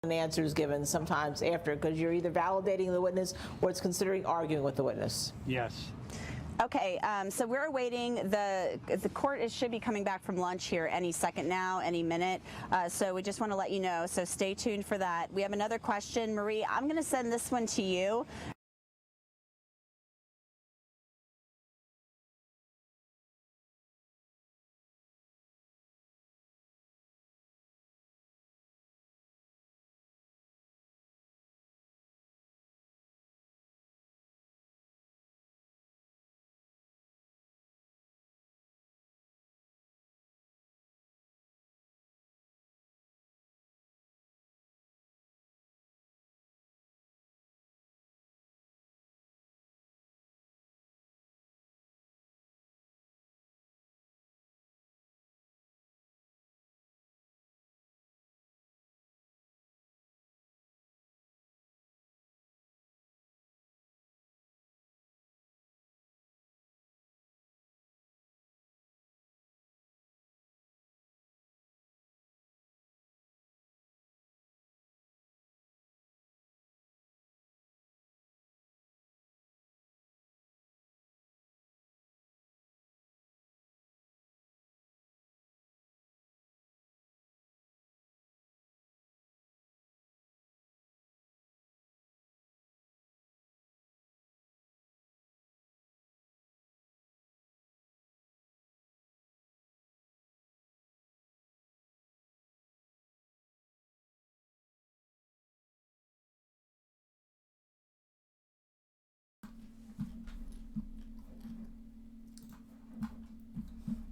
an answer is given sometimes after, because you're either validating the witness or it's considering arguing with the witness. Yes. Okay, so we're awaiting the court should be coming back from lunch here any second now, any minute. So we just want to let you know. So stay tuned for that. We have another question, Marie. I'm going to send this one to you.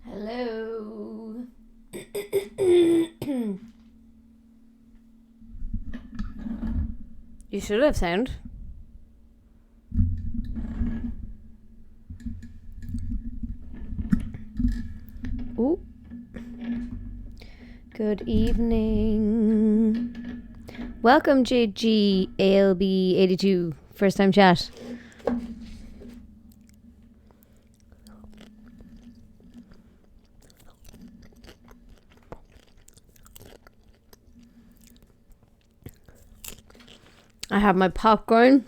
Hello. You should have sound. Ooh. Good evening. Welcome, JGALB82. First time chat. I have my popcorn.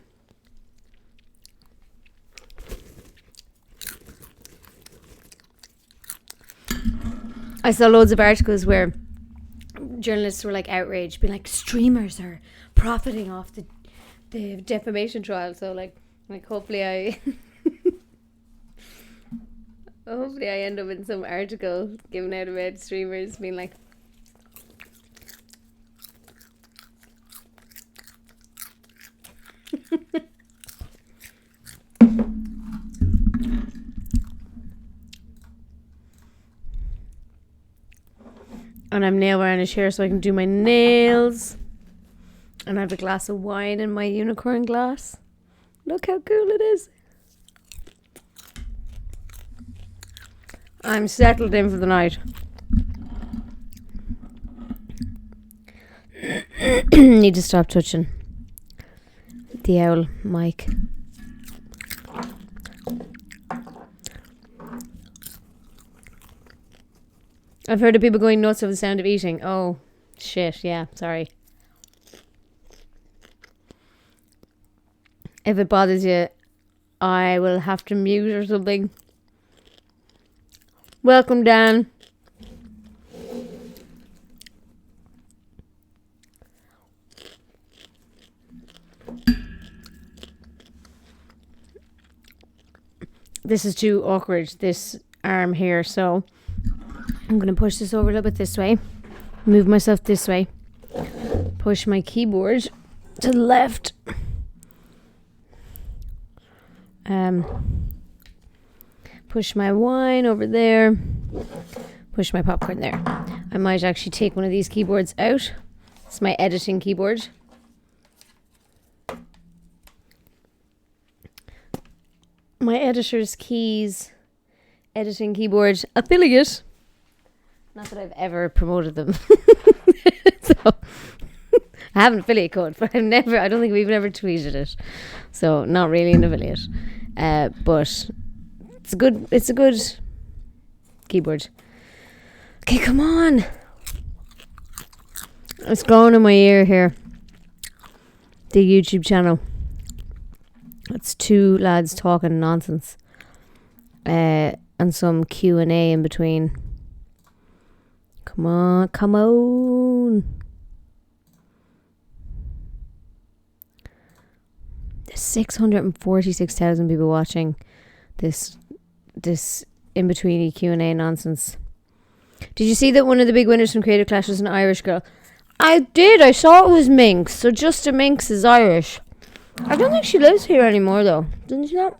I saw loads of articles where journalists were like outraged, being like, streamers are profiting off the defamation trial. So like hopefully I hopefully I end up in some article given out about streamers being like, and I'm nail varnish here so I can do my nails. And I have a glass of wine in my unicorn glass. Look how cool it is. I'm settled in for the night. Need to stop touching the owl mic. I've heard of people going nuts over the sound of eating. Oh, shit. Yeah, sorry. If it bothers you, I will have to mute or something. Welcome, Dan. This is too awkward, this arm here, so I'm going to push this over a little bit this way. Move myself this way. Push my keyboard to the left. Push my wine over there. Push my popcorn there. I might actually take one of these keyboards out. It's my editing keyboard. My editor's keys editing keyboard affiliate. Not that I've ever promoted them. So I have an affiliate code, but I don't think we've ever tweeted it. So not really an affiliate. But it's a good keyboard. Okay, come on. It's going in my ear here. the YouTube channel. It's two lads talking nonsense. And some Q&A in between. Come on, come on. There's 646,000 people watching this in between Q&A nonsense. Did you see that one of the big winners from Creative Clash was an Irish girl? I did. I saw it was Minx. So Justa Minx is Irish. I don't think she lives here anymore, though. Doesn't she not?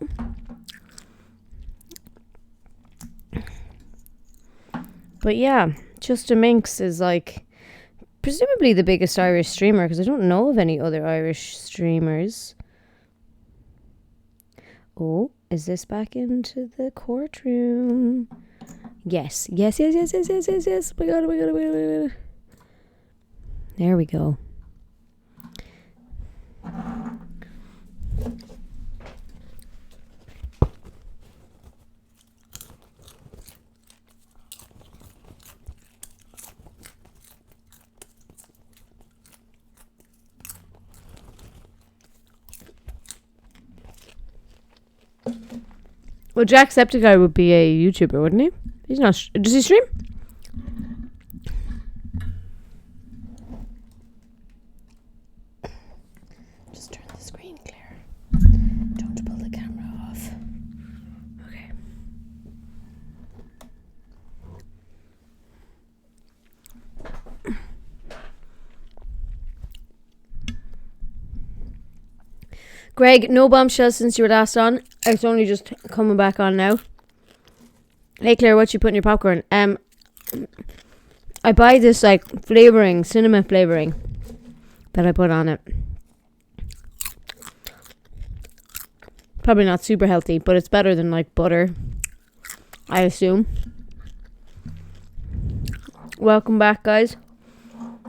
But yeah, Justa Minx is like presumably the biggest Irish streamer, because I don't know of any other Irish streamers. Oh, is this back into the courtroom? Yes. Yes. We got it. There we go. Well, Jacksepticeye would be a YouTuber, wouldn't he? He's not. Does he stream? Just turn the screen clear. Don't pull the camera off. Okay. Greg, no bombshells since you were last on. It's only just coming back on now. Hey Claire, what you put in your popcorn? I buy this like flavoring, cinnamon flavoring that I put on it. Probably not super healthy, but it's better than like butter, I assume. Welcome back, guys.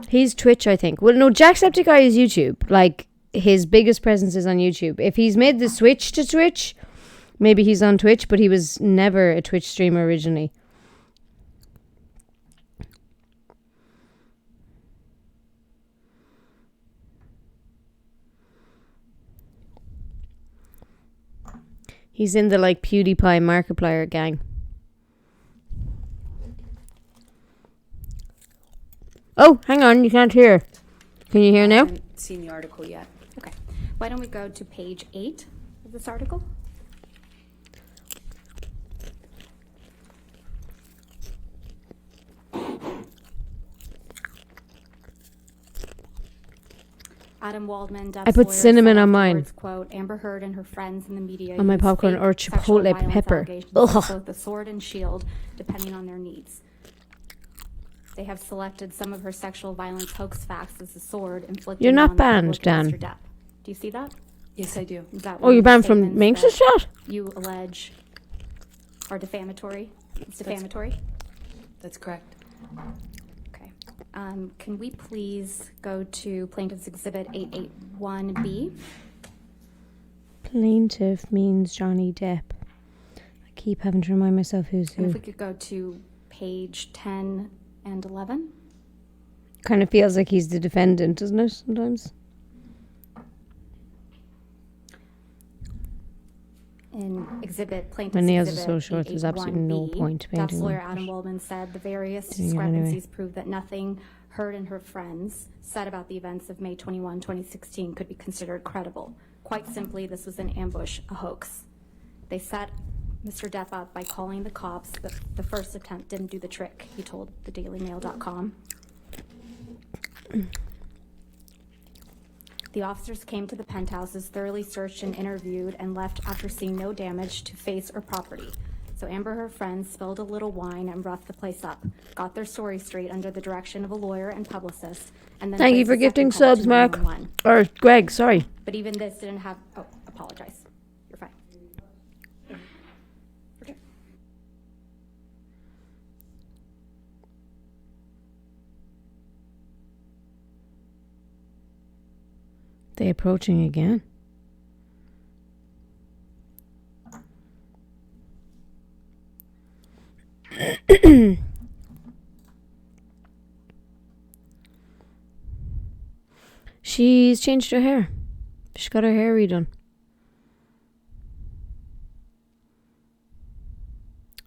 He's Twitch, I think. Well, no, Jacksepticeye is YouTube. Like, his biggest presence is on YouTube. If he's made the switch to Twitch, maybe he's on Twitch, but he was never a Twitch streamer originally. He's in the like PewDiePie Markiplier gang. Oh, hang on, you can't hear. Can you hear now? I haven't seen the article yet. Okay. Why don't we go to page 8 of this article? Adam Waldman, Depp's I put lawyer, cinnamon said on mine. afterwards, quote, Amber Heard and her friends in the media On my used popcorn fake or sexual chipotle violence pepper. allegations Ugh. as both the sword and shield, depending on their needs. They have selected some of her sexual violence hoax facts as the sword inflicted You're not on the banned, public Dan. against her Depp. Do you see that? Yes, I do. Is that Oh, one you're of the banned from statements Minx's that chat? you allege are defamatory? It's defamatory? That's correct. Okay. Can we please go to Plaintiff's Exhibit 881B? Plaintiff means Johnny Depp. I keep having to remind myself who's And if who. we could go to page 10 and 11? Kind of feels like he's the defendant, doesn't it, sometimes? In Plaintiff's My nails are Exhibit so short, there's absolutely no 881B, point Depp's painting lawyer them. Adam Waldman said the various Doing it anyway. discrepancies prove that nothing Heard and her friends said about the events of May 21, 2016 could be considered credible. Quite simply, this was an ambush, a hoax. They set Mr. Depp up by calling the cops. The first attempt didn't do the trick, he told thedailymail.com. The officers came to the penthouses, thoroughly searched and interviewed, and left after seeing no damage to face or property. So Amber and her friends spilled a little wine and roughed the place up, got their story straight under the direction of a lawyer and publicist, and then Thank you placed for a second gifting call to subs, Mark. 911. Or Greg, sorry. But even this didn't have... Oh, apologize. You're fine. Okay. They approaching again. She's changed her hair. She's got her hair redone.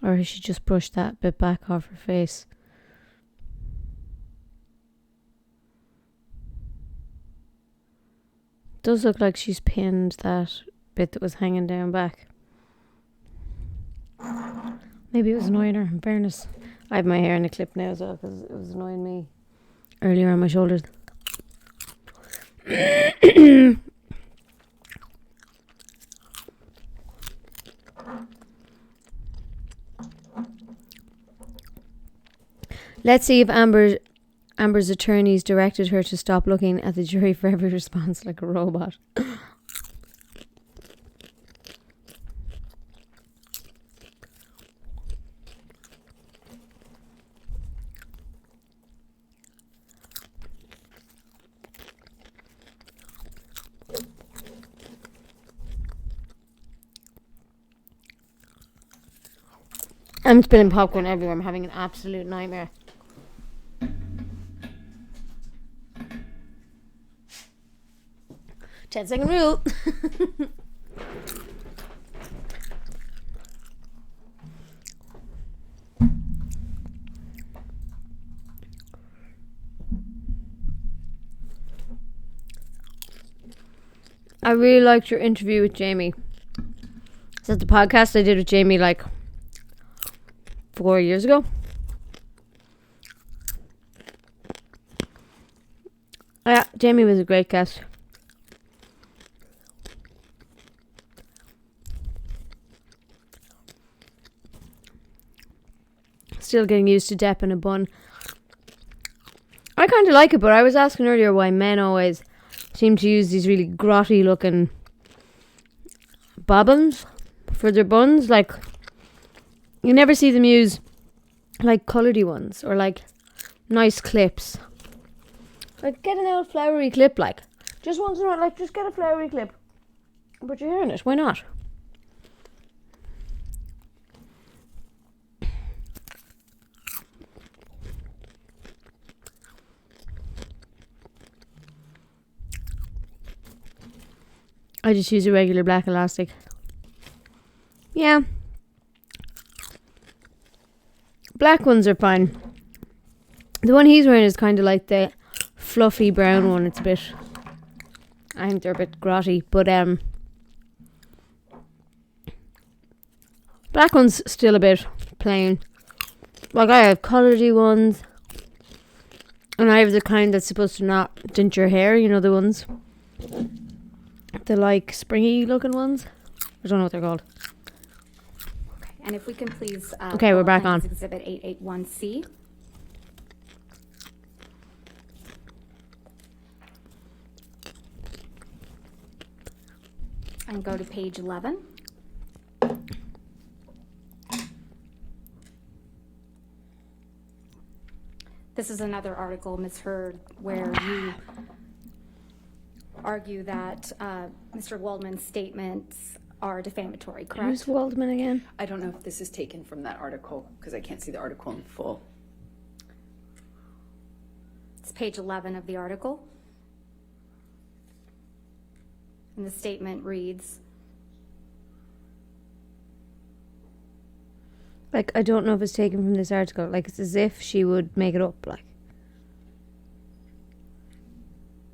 Or has she just brushed that bit back off her face? Does look like she's pinned that bit that was hanging down back. Maybe it was annoying her, in fairness. I have my hair in a clip now as well because it was annoying me earlier on my shoulders. Let's see if Amber's attorneys directed her to stop looking at the jury for every response like a robot. I'm spilling popcorn everywhere. I'm having an absolute nightmare. Ten-second rule. I really liked your interview with Jamie. Is that the podcast I did with Jamie like 4 years ago? Yeah, Jamie was a great guest. Still getting used to Depp in a bun. I kind of like it, but I was asking earlier why men always seem to use these really grotty looking bobbins for their buns. Like, you never see them use like colouredy ones or like nice clips. Like, get an old flowery clip, like. Just once in a while, like, just get a flowery clip. Put your hair in it, why not? I just use a regular black elastic. Yeah. Black ones are fine. The one he's wearing is kind of like the fluffy brown one. It's a bit... I think they're a bit grotty. But, black one's still a bit plain. Like, I have colouredy ones. And I have the kind that's supposed to not dent your hair. You know, the ones... The like springy looking ones. I don't know what they're called. Okay, and if we can please... Okay, we're back on. Exhibit 881C. And go to page 11. This is another article, Ms. Hurd, where you argue that Mr. Waldman's statements are defamatory, correct? Who's Waldman again? I don't know if this is taken from that article because I can't see the article in full. It's page 11 of the article. And the statement reads, Like, I don't know if it's taken from this article. Like, it's as if she would make it up, like.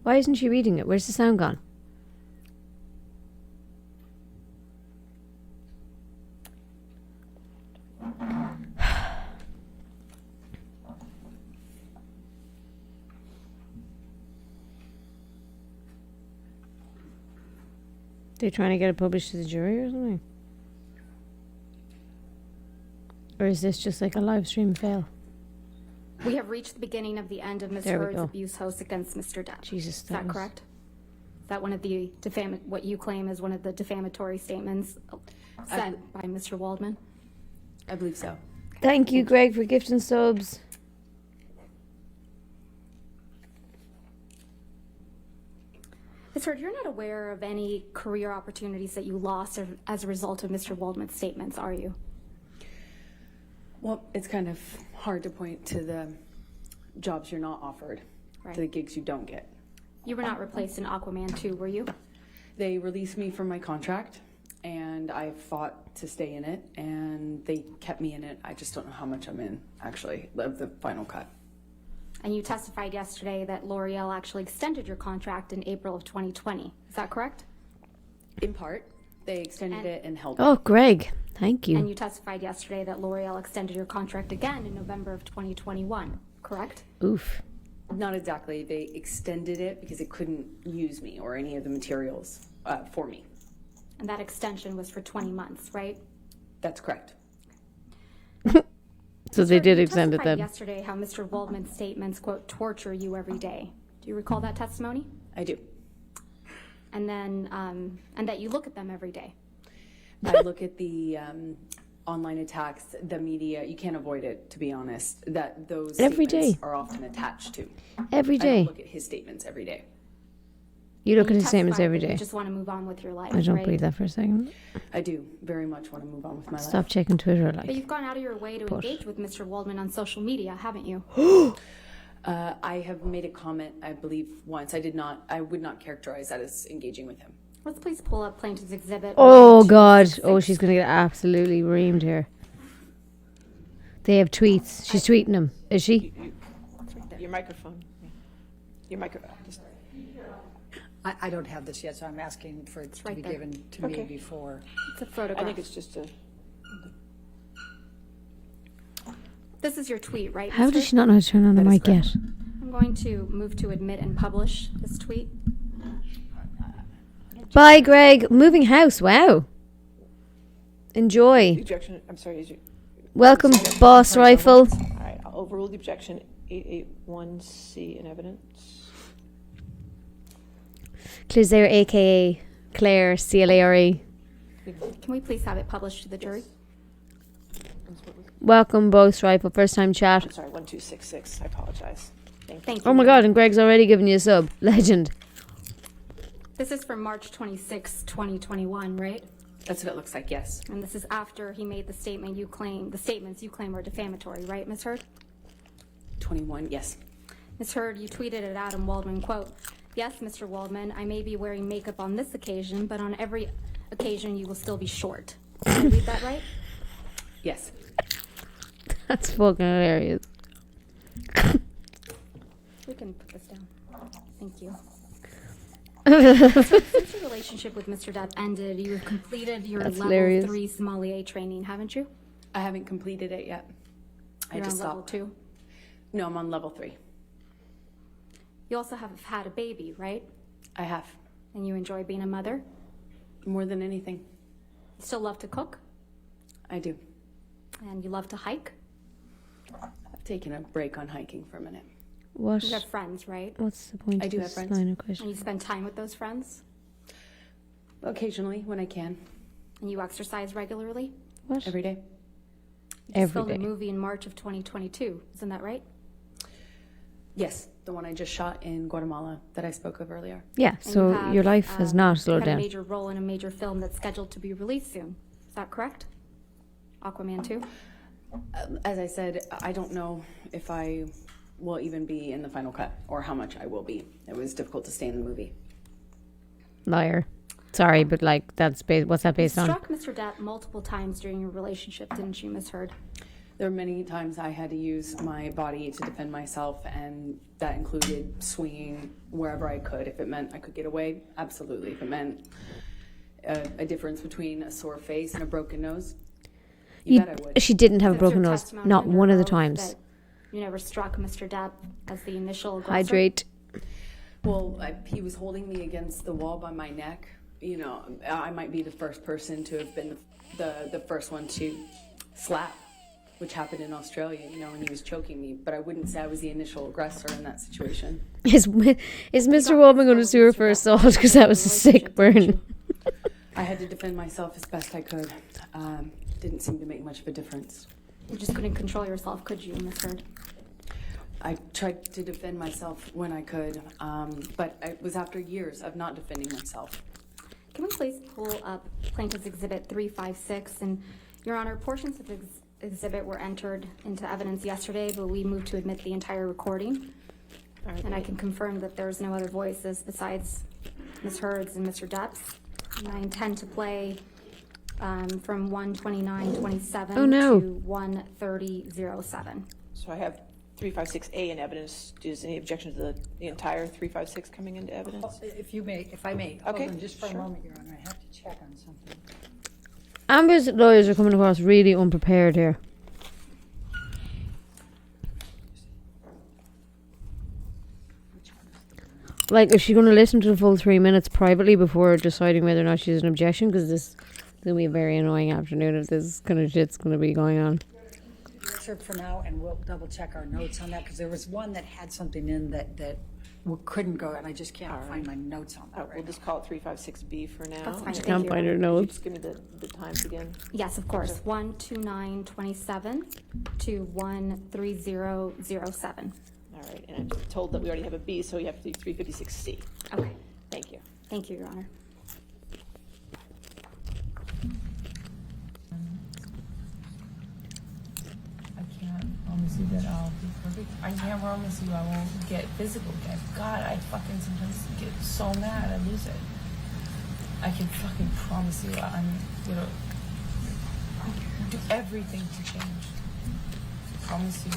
Why isn't she reading it? Where's the sound gone? They're trying to get it published to the jury or something? Or is this just like a live stream fail? we have reached the beginning of the end of Ms. There we Hurd's go. abuse host against Mr. Depp. Jesus, Is that was- correct? Is that one of the what you claim is one of the defamatory statements sent by Mr. Waldman? I believe so. Thank you, Greg, for gifting subs. Ms. Hurd, you're not aware of any career opportunities that you lost as a result of Mr. Waldman's statements, are you? Well, it's kind of hard to point to the jobs you're not offered, Right. to the gigs you don't get. You were not replaced in Aquaman 2, were you? They released me from my contract, and I fought to stay in it, and they kept me in it. I just don't know how much I'm in, actually, of the final cut. And you testified yesterday that L'Oreal actually extended your contract in April of 2020. Is that correct? In part, they extended it and held Oh, it. Greg, thank And you. you testified yesterday that L'Oreal extended your contract again in November of 2021, correct? Oof. Not exactly. They extended it because they couldn't use me or any of the materials for me. And that extension was for 20 months, right? That's correct. So they did You extend it testified then. yesterday how Mr. Waldman's statements, quote, torture you every day. Do you recall that testimony? I do. And then, and that you look at them every day. I look at the online attacks, the media. You can't avoid it, to be honest. That those Every statements day. are often attached to. Every I day. don't look at his statements every day. You look And at you his statements testified every that day. You just want to move on with your life, I don't right? believe that for a second. I do very much want to move on with my life. Stop checking Twitter, But like. you've gone out of your way to engage with Mr. Waldman on social media, haven't you? I have made a comment, I believe, once. I would not characterize that as engaging with him. Let's please pull up plaintiff's exhibit. Oh, 1266. God. Oh, she's going to get absolutely reamed here. They have tweets. She's tweeting them. Is she? Your microphone. Your microphone. I don't have this yet, so I'm asking for it to right be there. given to me before. It's a photograph. I think it's just a. This is your tweet, right? How Mr.? does she not know how to turn on the That is mic yet? correct. I'm going to move to admit and publish this tweet. Bye, Greg. Moving house. Wow. Enjoy. Objection. I'm sorry. Is you, Welcome, Boss Rifle. all right. I'll overrule the objection. 881C in evidence. Claire, a.k.a. Claire, C-L-A-R-E. Can we please have it published to the jury? Welcome, Boss Rifle. First time I'm chat. sorry. 1266. I apologize. Thank you. Thank you. Oh, my God. And Greg's already given you a sub. Legend. This is from March 26, 2021, right? That's what it looks like, yes. And this is after he made the statements you claim are defamatory, right, Ms. Heard? 21, yes. Ms. Heard, you tweeted at Adam Waldman, quote, yes, Mr. Waldman, I may be wearing makeup on this occasion, but on every occasion you will still be short. Did I read that right? Yes. That's fucking hilarious. We can put this down. Thank you. Since your relationship with Mr. Depp ended, you have completed your That's level hilarious. 3 sommelier training, haven't you? I haven't completed it yet. You're I just on level stopped. 2. No, I'm on level 3. You also have had a baby, right? I have. And you enjoy being a mother? More than anything. You still love to cook? I do. And you love to hike? I've taken a break on hiking for a minute. What? You have friends, right? What's the point I of do have this friends. line of And question? you spend time with those friends? Occasionally, when I can. And you exercise regularly? What? Every day. You just Every filmed a day. movie in March of 2022, isn't that right? Yes, the one I just shot in Guatemala that I spoke of earlier. Yeah, And so you have, your life has not you slowed had a down. major role in a major film that's scheduled to be released soon. Is that correct? Aquaman 2? As I said, I don't know if I will even be in the final cut or how much I will be. It was difficult to stay in the movie. Liar. Sorry, but like, that's what's that based You on? struck Mr. Depp multiple times during your relationship, didn't you, Ms. Heard? There were many times I had to use my body to defend myself, and that included swinging wherever I could. If it meant I could get away, absolutely. If it meant a difference between a sore face and a broken nose, you bet I would. She didn't have a Since broken your nose. testimony Not under one of the oath times. that You never struck Mr. Depp as the initial aggressor? Hydrate. Well, he was holding me against the wall by my neck. You know, I might be the first person to have been the first one to slap, which happened in Australia, you know, and he was choking me. But I wouldn't say I was the initial aggressor in that situation. Is Mr. Waldman going to sue her for assault? Because that was a sick burn. I had to defend myself as best I could. Didn't seem to make much of a difference. You just couldn't control yourself, could you, Ms. Heard? I tried to defend myself when I could, but it was after years of not defending myself. Can we please pull up Plaintiff's Exhibit 356? And, Your Honor, portions of the exhibit were entered into evidence yesterday, but we moved to admit the entire recording. All right. And I can confirm that there's no other voices besides Ms. Hurd's and Mr. Depp's. And I intend to play from 1:29:27 Oh, no. to 1:30:07. So I have 356A in evidence. Is any objection to the entire 356 coming into evidence? If I may. Okay, Hold on just for a sure. moment, Your Honor. I have to check on something. Amber's lawyers are coming across really unprepared here. Like, is she going to listen to the full 3 minutes privately before deciding whether or not she has an objection? Because this is going to be a very annoying afternoon if this kind of shit's going to be going on. Excerpt for now, and we'll double check our notes on that, because there was one that had something in that couldn't go, and I just can't find my notes on that We'll just call it 356B for now. That's fine. Can't Thank you. find her Could you notes. just give me the times again? Yes, of course. 1:29:27 to 1:30:07. All right, and I'm told that we already have a B, so you have to do 356C. Okay. Thank you. Thank you, Your Honor. I can't promise you that I'll be perfect. I can't promise you I won't get physical again. God, I fucking sometimes get so mad I lose it. I can fucking promise you I'm gonna do everything to change. I promise you.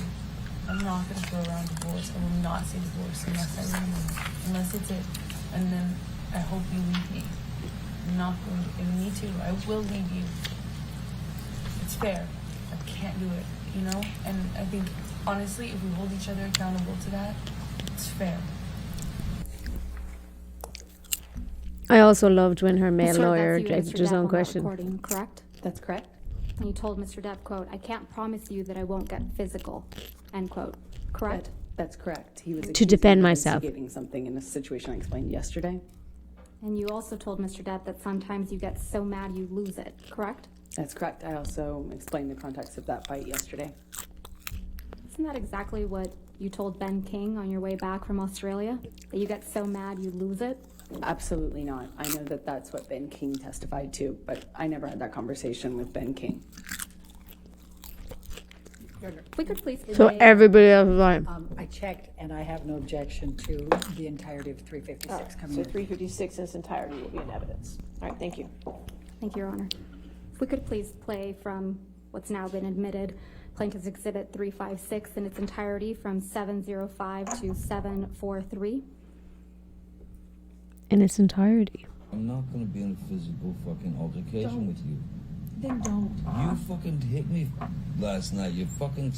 I'm not gonna throw around divorce. I will not say divorce unless I leave you. Unless it's it. And then I hope you leave me. I'm not going to, and me too. I will leave you. It's fair. I can't do it, you know? And I think, honestly, if we hold each other accountable to that, it's fair. I also loved when her male Ms. Hurd, lawyer that's you and objected Mr. to his Depp own on that question. recording, correct? That's correct. And you told Mr. Depp, quote, "I can't promise you that I won't get physical," end quote. Correct? That's correct. He was To defend accusing me of myself. instigating something in a situation I explained yesterday. And you also told Mr. Depp that sometimes you get so mad you lose it, correct? That's correct. I also explained the context of that fight yesterday. Isn't that exactly what you told Ben King on your way back from Australia? That you get so mad you lose it? Absolutely not. I know that that's what Ben King testified to, but I never had that conversation with Ben King. If we could please So play- everybody else is like, I checked, and I have no objection to the entirety of 356 coming So in. 356 in its entirety will be in evidence. All right, thank you. Thank you, Your Honor. If we could please play from what's now been admitted, Plaintiff's Exhibit 356 in its entirety from 7:05 to 7:43. in its entirety. I'm not gonna be in a physical fucking altercation with you. Then don't. You fucking hit me last night. You fucking.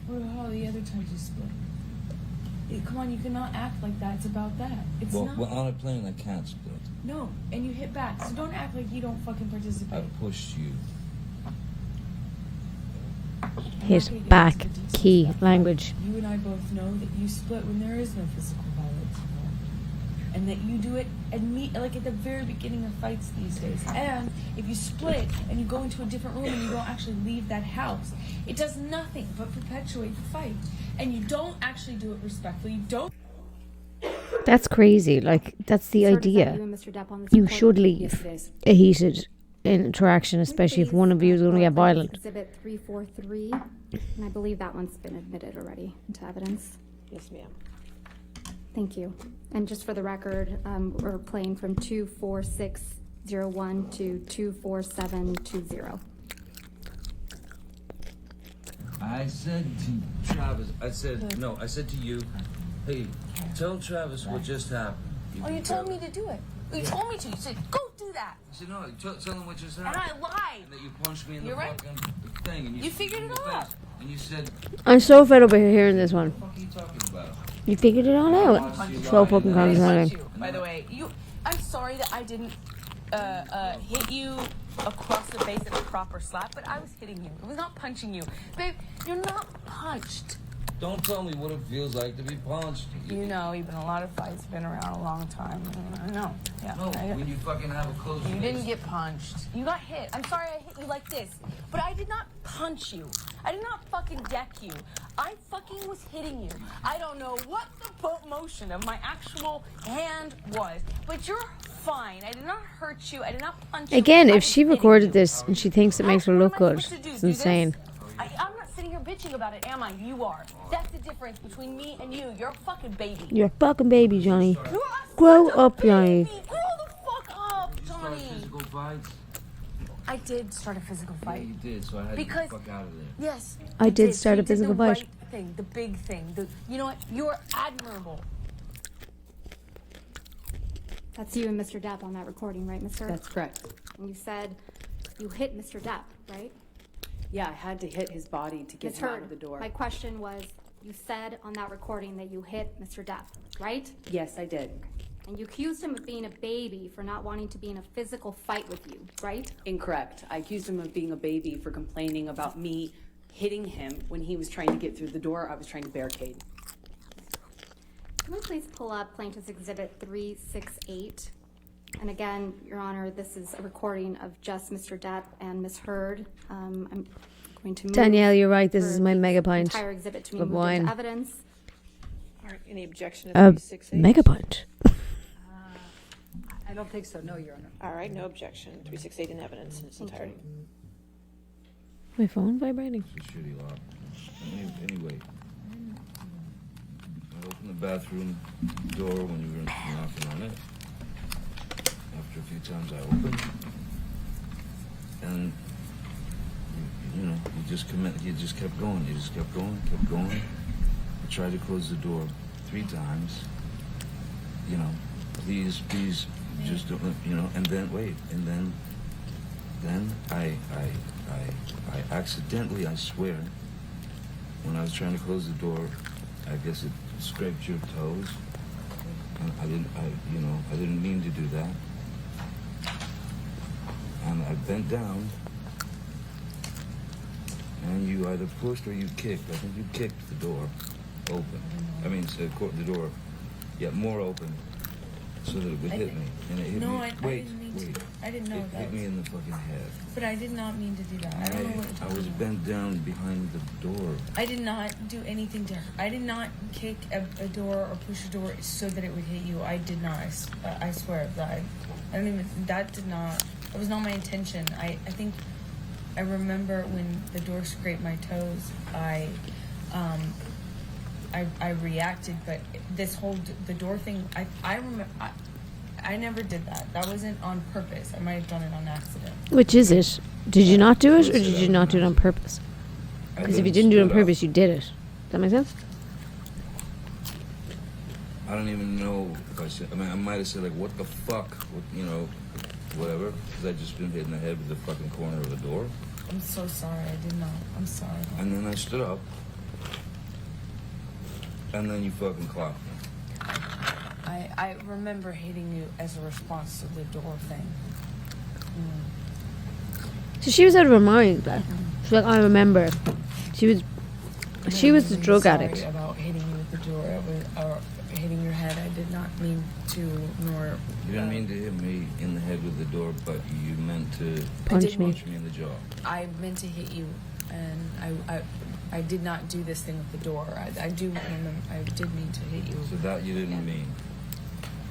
What about all the other times you split? Come on, you cannot act like that. It's about that. It's Well, not. well, on a plane I can't split. No, and you hit back. So don't act like you don't fucking I participate. pushed you. Hit back. Key language. You and I both know that you split when there is no physical violence involved. And that you do it like at the very beginning of fights these days. And if you split and you go into a different room and you don't actually leave that house, it does nothing but perpetuate the fight. And you don't actually do it respectfully. You don't. That's crazy. Like, that's the Sir, is that idea. you and Mr. Depp on this You recording? should Yes, leave it is. a heated interaction, especially if one of you is going to get violent. Exhibit 343, and I believe that one's been admitted already into evidence. Yes, ma'am. Thank you. And just for the record, we're playing from 24601 to 24720. I said to Travis. I said to you. Hey, tell Travis what just happened. Oh, you told me to do it. You told me to. You said, go do that. I said no. Tell him what just And happened. I lied. And that you punched me in the You're right. fucking thing. And You figured in it the all out. face. And you said, I'm so fed up of hearing this one. "What the fuck are you talking about?" You figured it all out. So fucking I didn't punch condescending. you, by the way. I'm sorry that I didn't hit you across the face in a proper slap, but I was hitting you. I was not punching you. Babe, you're not punched. Don't tell me what it feels like to be punched. You know, you've been in a lot of fights, been around a long time. I know. Yeah. No, when you fucking have a close. You didn't get punched. You got hit. I'm sorry I hit you like this. But I did not punch you. I did not fucking deck you. I fucking was hitting you. I don't know what the motion of my actual hand was. But you're fine. I did not hurt you. I did not punch you. Again, I if was she hitting recorded you. this and she thinks it makes her What look am I good, supposed to do? it's Do this? insane. I'm not sitting here bitching about it, am I? You are. That's the difference between me and you. You're a fucking baby. You're a fucking baby, Johnny. You are Grow such a up, Johnny. baby. Grow the fuck up, Start Johnny. physical fights. I did start a physical Yeah, fight. you did, so I had to get Because- the fuck out of there. Yes. I you did start You a physical did the fight. Right thing, the big thing. You know what? You're admirable. That's you and Mr. Depp on that recording, right, Mr.? That's correct. And you said you hit Mr. Depp, right? Yeah, I had to hit his body to get Ms. him out Heard, of the door. my question was, you said on that recording that you hit Mr. Depp, right? Yes, I did. And you accused him of being a baby for not wanting to be in a physical fight with you, right? Incorrect. I accused him of being a baby for complaining about me hitting him when he was trying to get through the door. I was trying to barricade. Can we please pull up Plaintiff's Exhibit 368? And again, Your Honor, this is a recording of just Mr. Depp and Ms. Heard. I'm going to move Danielle, you're right. This for is my the mega pint entire exhibit to be of moved wine. into evidence. All right, any objection to A 368? mega pint. I don't think so, no, Your Honor. All right, no objection. 368 in evidence in its entirety. My phone vibrating. It's a shitty lock. Anyway, I opened the bathroom door when you were knocking on it. After a few times I opened, and you know, you just kept going. You just kept going, kept going. I tried to close the door 3 times. You know, please, just don't, you know. And then wait, and then I accidentally, I swear, when I was trying to close the door, I guess it scraped your toes. And I didn't mean to do that. And I bent down, and you either pushed or you kicked. I think you kicked the door open. I mean, the door, yeah, more open, so that it would hit me. And it hit No, me. I didn't mean to. I didn't know It that. hit me in the fucking head. But I did not mean to do that. I don't know what you're I was talking about. bent down behind the door. I did not do anything to her. I did not kick a door or push a door so that it would hit you. I did not. I swear that I don't even. That did not. That was not my intention. I think I remember when the door scraped my toes. I reacted, but this whole the door thing. I remember. I never did that. That wasn't on purpose. I might have done it on accident. Which is it? Did you not do it, or did you not do it on purpose? Because if you didn't do it on purpose, you did it. Does that make sense? I don't even know if I said. I mean, I might have said like, "What the fuck," you know, whatever. Because I just been hit in the head with the fucking corner of the door. I'm so sorry. I did not. I'm sorry. And then I stood up, and then you fucking clocked me. I remember hitting you as a response to the door thing. So she was out of her mind. Like, she's like, I remember. She was a drug Sorry addict. about hitting you with the door or hitting your head. I did not mean to, nor. You didn't mean to hit me in the head with the door, but you meant to Punch me. punch me in the jaw. I meant to hit you, and I did not do this thing with the door. I do remember. I did mean to hit you. So that you didn't mean.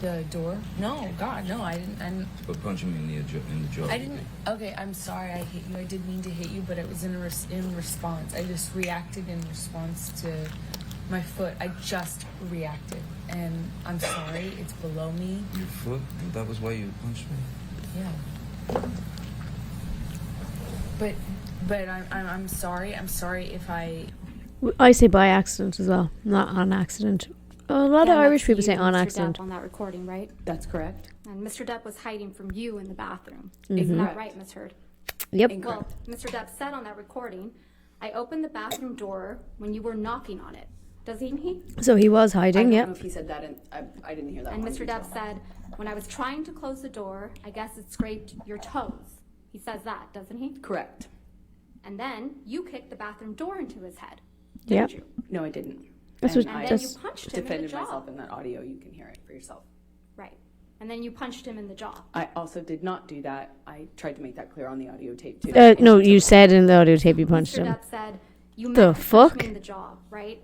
The door? No, God, no. I didn't. But punching me in the jaw. I you didn't. did. Okay, I'm sorry. I hit you. I did mean to hit you, but it was in response. I just reacted in response to my foot. I just reacted, and I'm sorry. It's below me. Your foot? That was why you punched me. Yeah. But I'm sorry. I'm sorry if I. I say by accident as well, not on accident. A lot of Yeah, Irish that's people you say and on Mr. accident. Depp on that recording, right? That's correct. And Mr. Depp was hiding from you in the bathroom. Mm-hmm. Isn't that Correct. right, Ms. Heard? Yep. Well, Mr. Depp said on that recording, I opened the bathroom door when you were knocking on it. Doesn't he? So he was I hiding, don't yep. know if he said that, and I didn't hear that. And one Mr. detail. Depp said, when I was trying to close the door, I guess it scraped your toes. He says that, doesn't he? Correct. And then you kicked the bathroom door into his head. Yep. Didn't you? No, I didn't. That's And what- I And then you That's- punched him in the defended jaw. myself in that audio. You can hear it for yourself. Right. And then you punched him in the jaw. I also did not do that. I tried to make that clear on the audio tape too. No, you said in the audio tape you punched Mr. him. Depp said, you The meant to punch fuck? me in the jaw, right?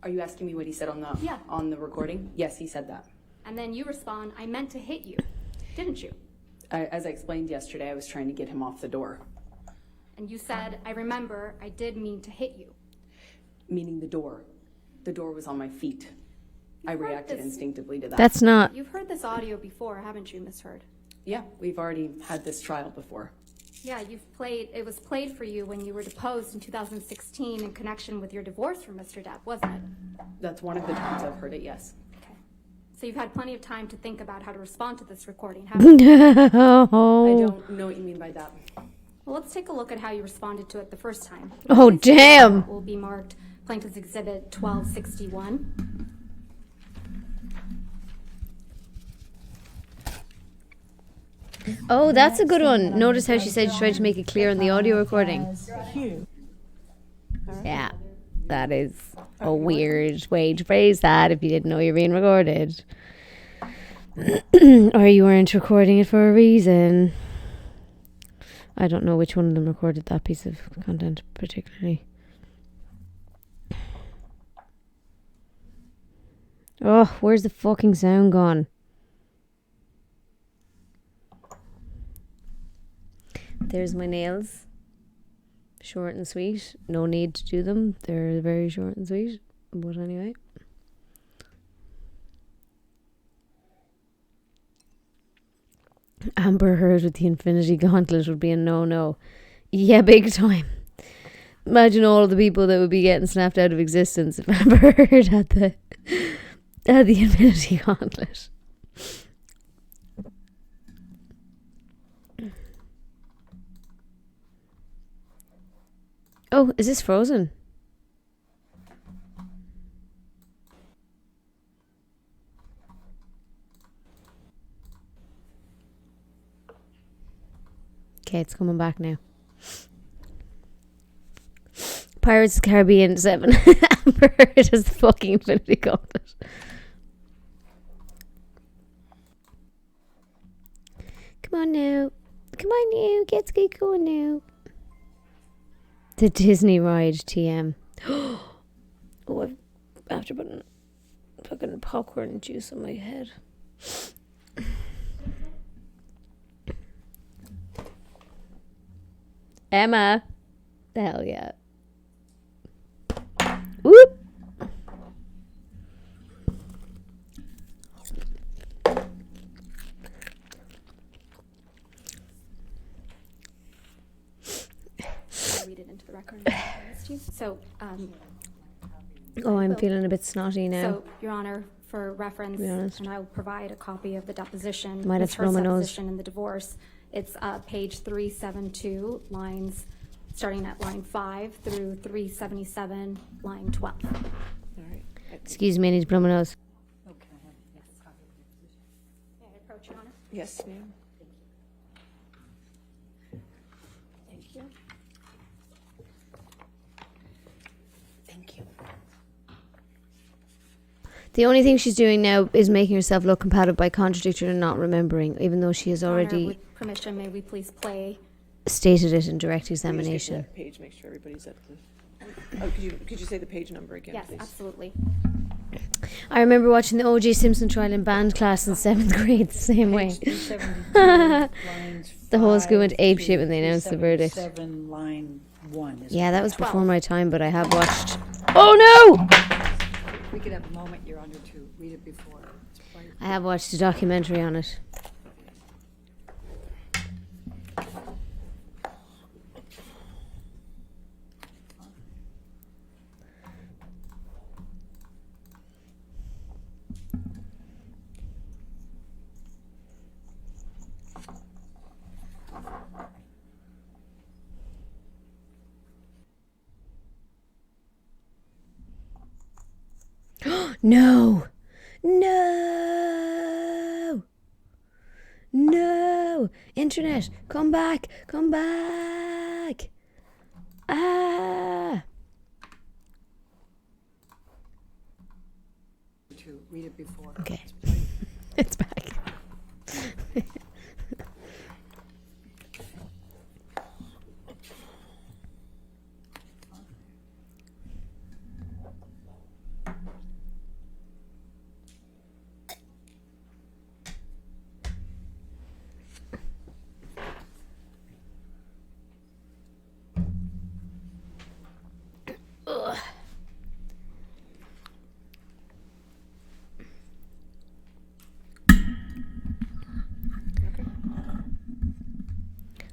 Are you asking me what he said on the Yeah. on the recording? Yes, he said that. And then you respond, I meant to hit you. Didn't you? As I explained yesterday, I was trying to get him off the door. And you said, I remember, I did mean to hit you. Meaning the door. The door was on my feet. I reacted instinctively to that. That's not. You've heard this audio before, haven't you, Miss Heard? Yeah, we've already had this trial before. Yeah, it was played for you when you were deposed in 2016 in connection with your divorce from Mr. Depp, wasn't it? That's one of the times I've heard it, yes. Okay. So you've had plenty of time to think about how to respond to this recording, haven't you? I don't know what you mean by that. Well, let's take a look at how you responded to it the first time. Oh, damn. Will be marked Plaintiff's Exhibit 1261. Oh, that's a good one. Notice how she said she tried to make it clear in the audio recording. Yeah, that is a weird way to phrase that if you didn't know you're being recorded. Or you weren't recording it for a reason. I don't know which one of them recorded that piece of content particularly. Oh, where's the fucking sound gone? There's my nails. Short and sweet. No need to do them. They're very short and sweet. But anyway. Amber Heard with the Infinity Gauntlet would be a no-no. Yeah, big time. Imagine all the people that would be getting snapped out of existence if Amber Heard had the Infinity Gauntlet. Oh, is this frozen? Okay, it's coming back now. Pirates of the Caribbean 7. Amber Heard has the fucking Infinity Gauntlet. Come on now. Come on now. Get going now. The Disney ride TM. Oh, I've after putting fucking popcorn juice on my head. Emma. Hell yeah. Whoop. Read it into the record. So, Oh, I'm feeling a bit snotty now. so, Your Honor, for reference, be honest. and I will provide a copy of the deposition, Might have Ms. to blow Heard's my nose. deposition in the divorce. It's page 372, lines starting at line 5 through 377, line 12. Excuse me, I need to blow my nose. May I approach, Your Honor? Yes, ma'am. Thank you. Thank you. The only thing she's doing now is making herself look compatible by contradicting and not remembering, even though she has Your Honor, already with permission, may we please play? stated it in direct Can you just get to examination. that page, make sure everybody's at the. Oh, could you say the page number again, Yes, please? absolutely. I remember watching the O.J. Simpson trial in band class in 7th grade the same way. Page 372, lines The whole school went 5 apeshit to when they announced the verdict. 377, line 1. is Yeah, what that was 12. before my time, but I have watched. Oh no! we could have a moment, Your Honor, to read it before. It's quite- I have watched a documentary on it. No! No! No! Internet, come back! Come back! Ah! To read it before. Okay. It's quite- It's back.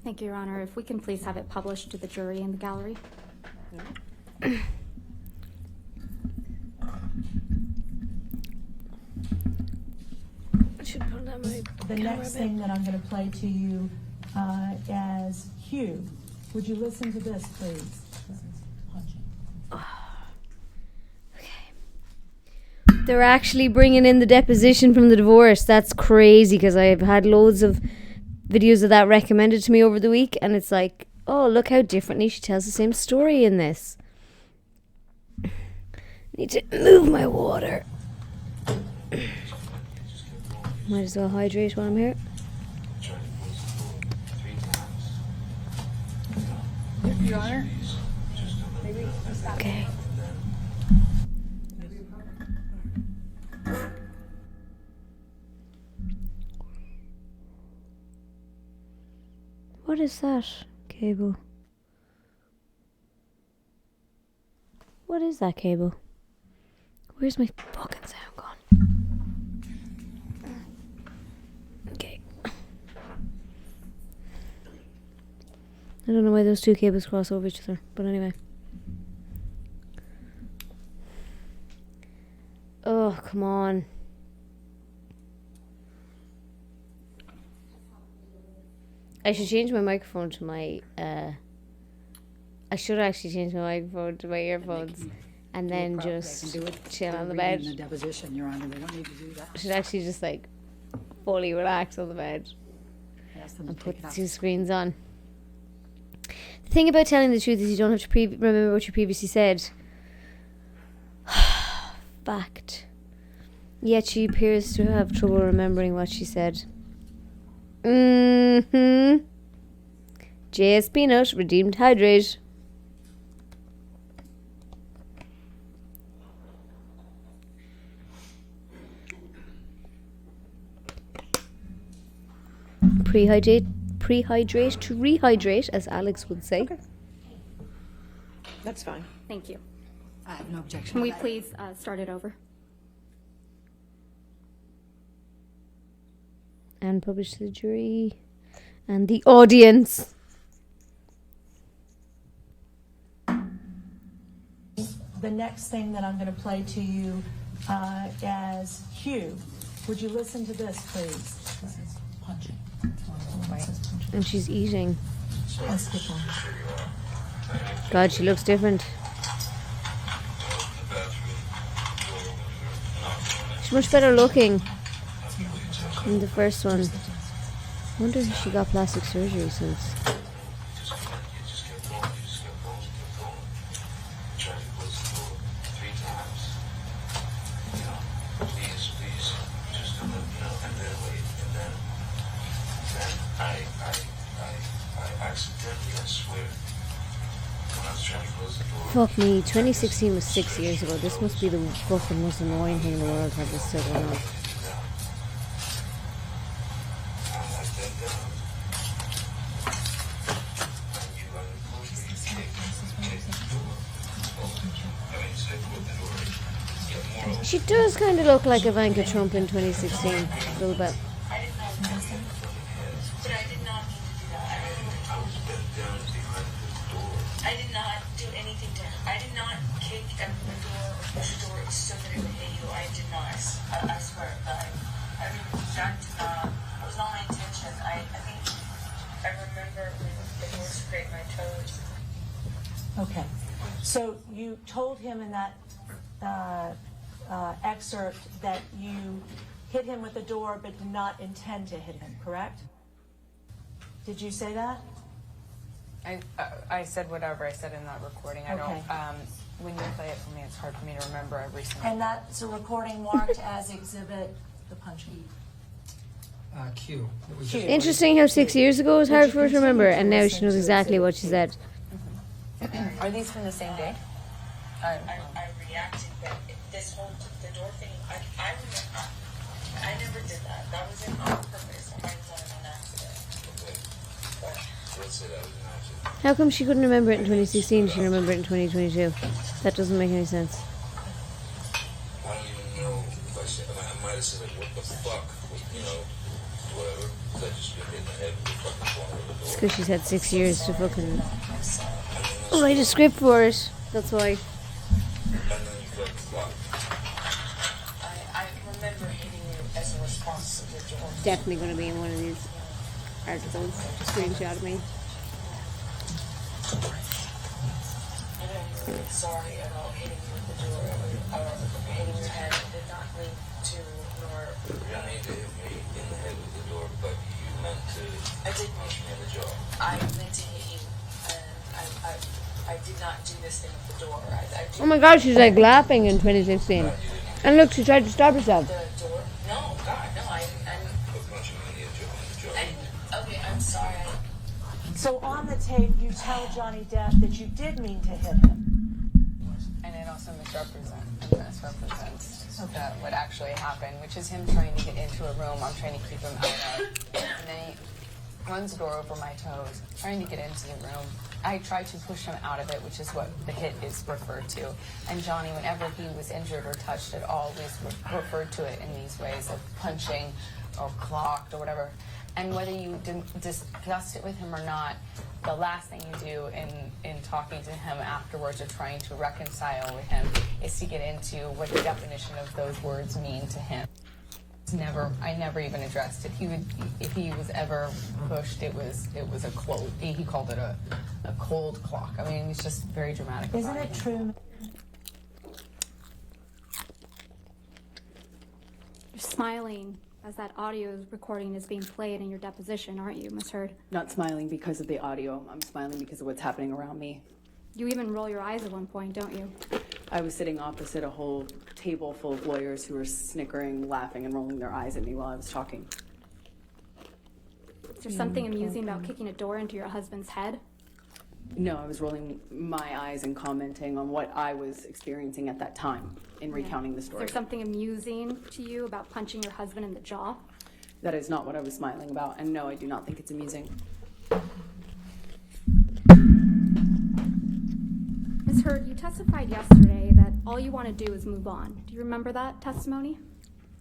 Thank you, Your Honor. If we can please have it published to the jury in the gallery. I should pull down my The next thing that I'm going to play to you as Hugh. Would you listen to this, please? They're actually bringing in the deposition from the divorce. That's crazy because I've had loads of videos of that recommended to me over the week, and it's like, oh, look how differently she tells the same story in this. Need to move my water. Might as well hydrate while I'm here. Your Honor? Okay. What is that cable? What is that cable? Where's my fucking sound gone? Okay. I don't know why those two cables cross over each other, but anyway. Oh, come on. I should change my microphone to my, I should actually change my microphone to my earphones and then just chill on the bed. The deposition, Your Honor, they don't need to do that. I should actually just like fully relax on the bed and put the two screens on. The thing about telling the truth is you don't have to remember what you previously said. Fact. Yet she appears to have trouble remembering what she said. JS Peanut, redeemed hydrate. Prehydrate to rehydrate, as Alex would say. Okay. That's fine. Thank you. I have no objection. Can we please start it over? And publish to the jury and the audience. The next thing that I'm going to play to you as Hugh. Would you listen to this, please? And she's eating. God, she looks different. She's much better looking than the first one. I wonder if she got plastic surgery since. Fuck me, 2016 was 6 years ago. This must be the fucking most annoying thing in the world to have this still going on. She does kind of look like Ivanka Trump in 2016, a little bit. I did not do anything to her. I did not kick at the door or push the door so that it would hit you. I did not. I swear. I mean, that did not. It was not my intention. I think I remember when the door scraped my toes. Okay. So you told him in that excerpt that you hit him with the door but did not intend to hit him, correct? Did you say that? I said whatever I said in that recording. I don't. When you play it for me, it's hard for me to remember every single. And that's a recording marked as exhibit the punching. Q. Interesting how 6 years ago it was hard for her to remember, and now she knows exactly what she said. Are these from the same day? I reacted, but this whole the door thing. I never did that. That wasn't on purpose. I was on an accident. Let's say that was an accident. How come she couldn't remember it in 2016? She remembered it in 2022. That doesn't make any sense. I don't even know if I might have said like, what the fuck, you know, whatever. It's because she's had 6 years to fucking write a script for it. That's why. I remember hitting you as a response to the door. Definitely going to be in one of these articles. Screenshot of me. Sorry about hitting you with the door or hitting your head. I did not mean to, nor. You didn't mean to hit me in the head with the door, but you meant to. I did punch me in the jaw. I meant to hit you, and I did not do this thing with the door. Oh my god, she's like laughing in 2016. And look, she tried to stop herself. The door? No, God, no. Okay, I'm sorry. So on the tape, you tell Johnny Depp that you did mean to hit him. And it also misrepresents what actually happened, which is him trying to get into a room I'm trying to keep him out of. And then he runs the door over my toes, trying to get into the room. I tried to push him out of it, which is what the hit is referred to. And Johnny, whenever he was injured or touched, it always referred to it in these ways of punching or clocked or whatever. And whether you discussed it with him or not, the last thing you do in talking to him afterwards or trying to reconcile with him is to get into what the definition of those words mean to him. I never even addressed it. If he was ever pushed, it was a cold. He called it a cold clock. I mean, it's just very dramatic. Isn't it true? You're smiling as that audio recording is being played in your deposition, aren't you, Ms. Heard? Not smiling because of the audio. I'm smiling because of what's happening around me. You even roll your eyes at one point, don't you? I was sitting opposite a whole table full of lawyers who were snickering, laughing, and rolling their eyes at me while I was talking. Is there something amusing about kicking a door into your husband's head? No, I was rolling my eyes and commenting on what I was experiencing at that time in recounting the story. Is there something amusing to you about punching your husband in the jaw? That is not what I was smiling about, and no, I do not think it's amusing. Ms. Heard, you testified yesterday that all you want to do is move on. Do you remember that testimony?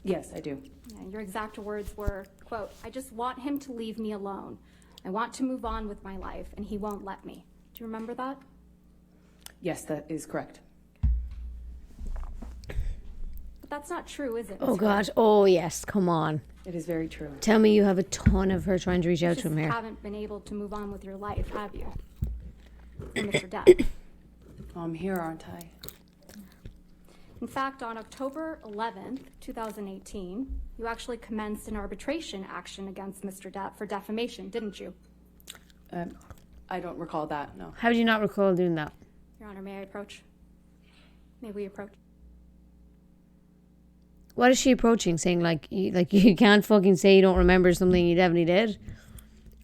Yes, I do. Yeah, your exact words were, quote, "I just want him to leave me alone. I want to move on with my life, and he won't let me." Do you remember that? Yes, that is correct. But that's not true, is it? Oh Ms. god. Heard? Oh yes, come on. It is very true. Tell me you have a ton of her trying to reach You out just to him here. haven't been able to move on with your life, have you? From Mr. Depp. Oh, I'm here, aren't I? In fact, on October 11th, 2018, you actually commenced an arbitration action against Mr. Depp for defamation, didn't you? I don't recall that, no. How do you not recall doing that? Your Honor, may I approach? May we approach? What is she approaching? Saying like you can't fucking say you don't remember something you definitely did?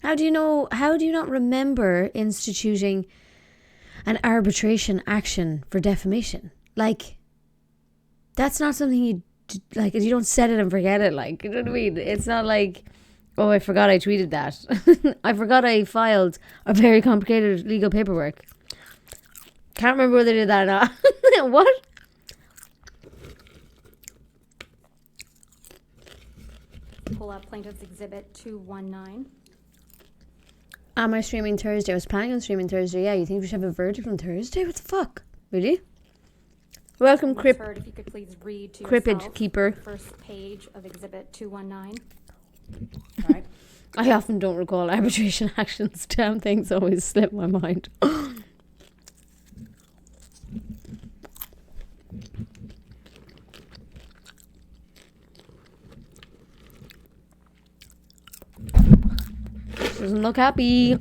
How do you know? How do you not remember instituting an arbitration action for defamation? Like, that's not something you like. You don't set it and forget it. Like, you know what I mean? It's not like, oh, I forgot I tweeted that. I forgot I filed a very complicated legal paperwork. Can't remember whether they did that or not. What? Pull up Plaintiff's Exhibit 219. Am I streaming Thursday? I was planning on streaming Thursday. Yeah, you think we should have a verdict on Thursday? What the fuck? Really? Welcome, Ms. Heard, if you could please read to Cryptid yourself Keeper. the first page of Exhibit 219. All right. I often don't recall arbitration actions. Damn things always slip my mind. Doesn't look happy.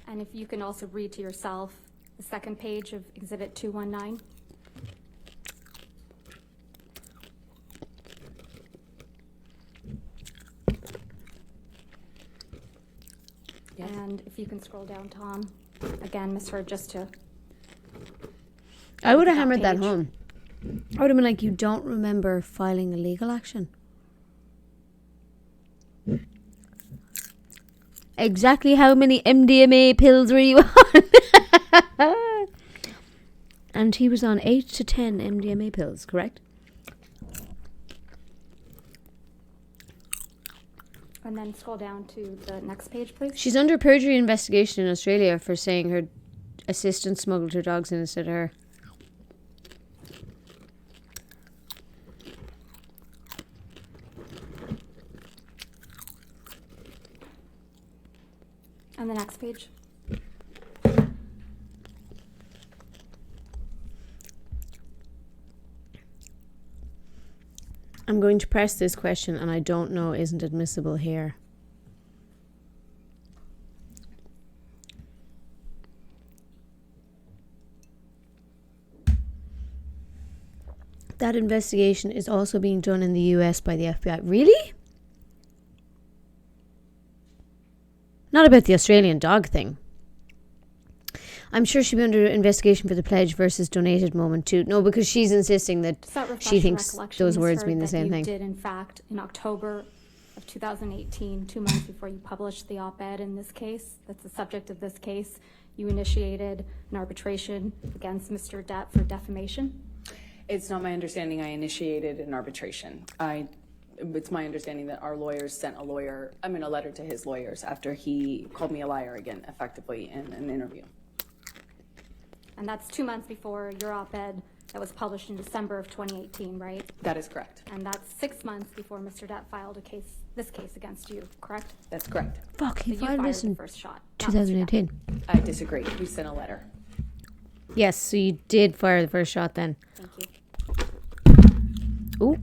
And if you can also read to yourself the second page of Exhibit 219. Yes. And if you can scroll down, Tom. Again, Ms. Heard, just to... I would have that hammered that page. home. I would have been like, you don't remember filing a legal action? Exactly how many MDMA pills were you on? And he was on 8 to 10 MDMA pills, correct? And then scroll down to the next page, please. She's under perjury investigation in Australia for saying her assistant smuggled her dogs in instead of her. On the next page. I'm going to press this question, and I don't know isn't admissible here. That investigation is also being done in the US by the FBI. Really? Not about the Australian dog thing. I'm sure she'll be under investigation for the pledge versus donated moment too. No, because she's insisting that she thinks those words mean the same thing. You did, in fact, in October of 2018, 2 months before you published the op-ed in this case, that's the subject of this case, you initiated an arbitration against Mr. Depp for defamation. It's not my understanding I initiated an arbitration. It's my understanding that our lawyers sent a letter to his lawyers after he called me a liar again, effectively, in an interview. And that's 2 months before your op-ed that was published in December of 2018, right? That is correct. And that's 6 months before Mr. Depp filed this case against you, correct? That's correct. Fuck, he So you filed fired this the in first shot, not 2018. I disagree. We sent a letter. Yes, so you did fire the first shot then. Thank you. Ooh.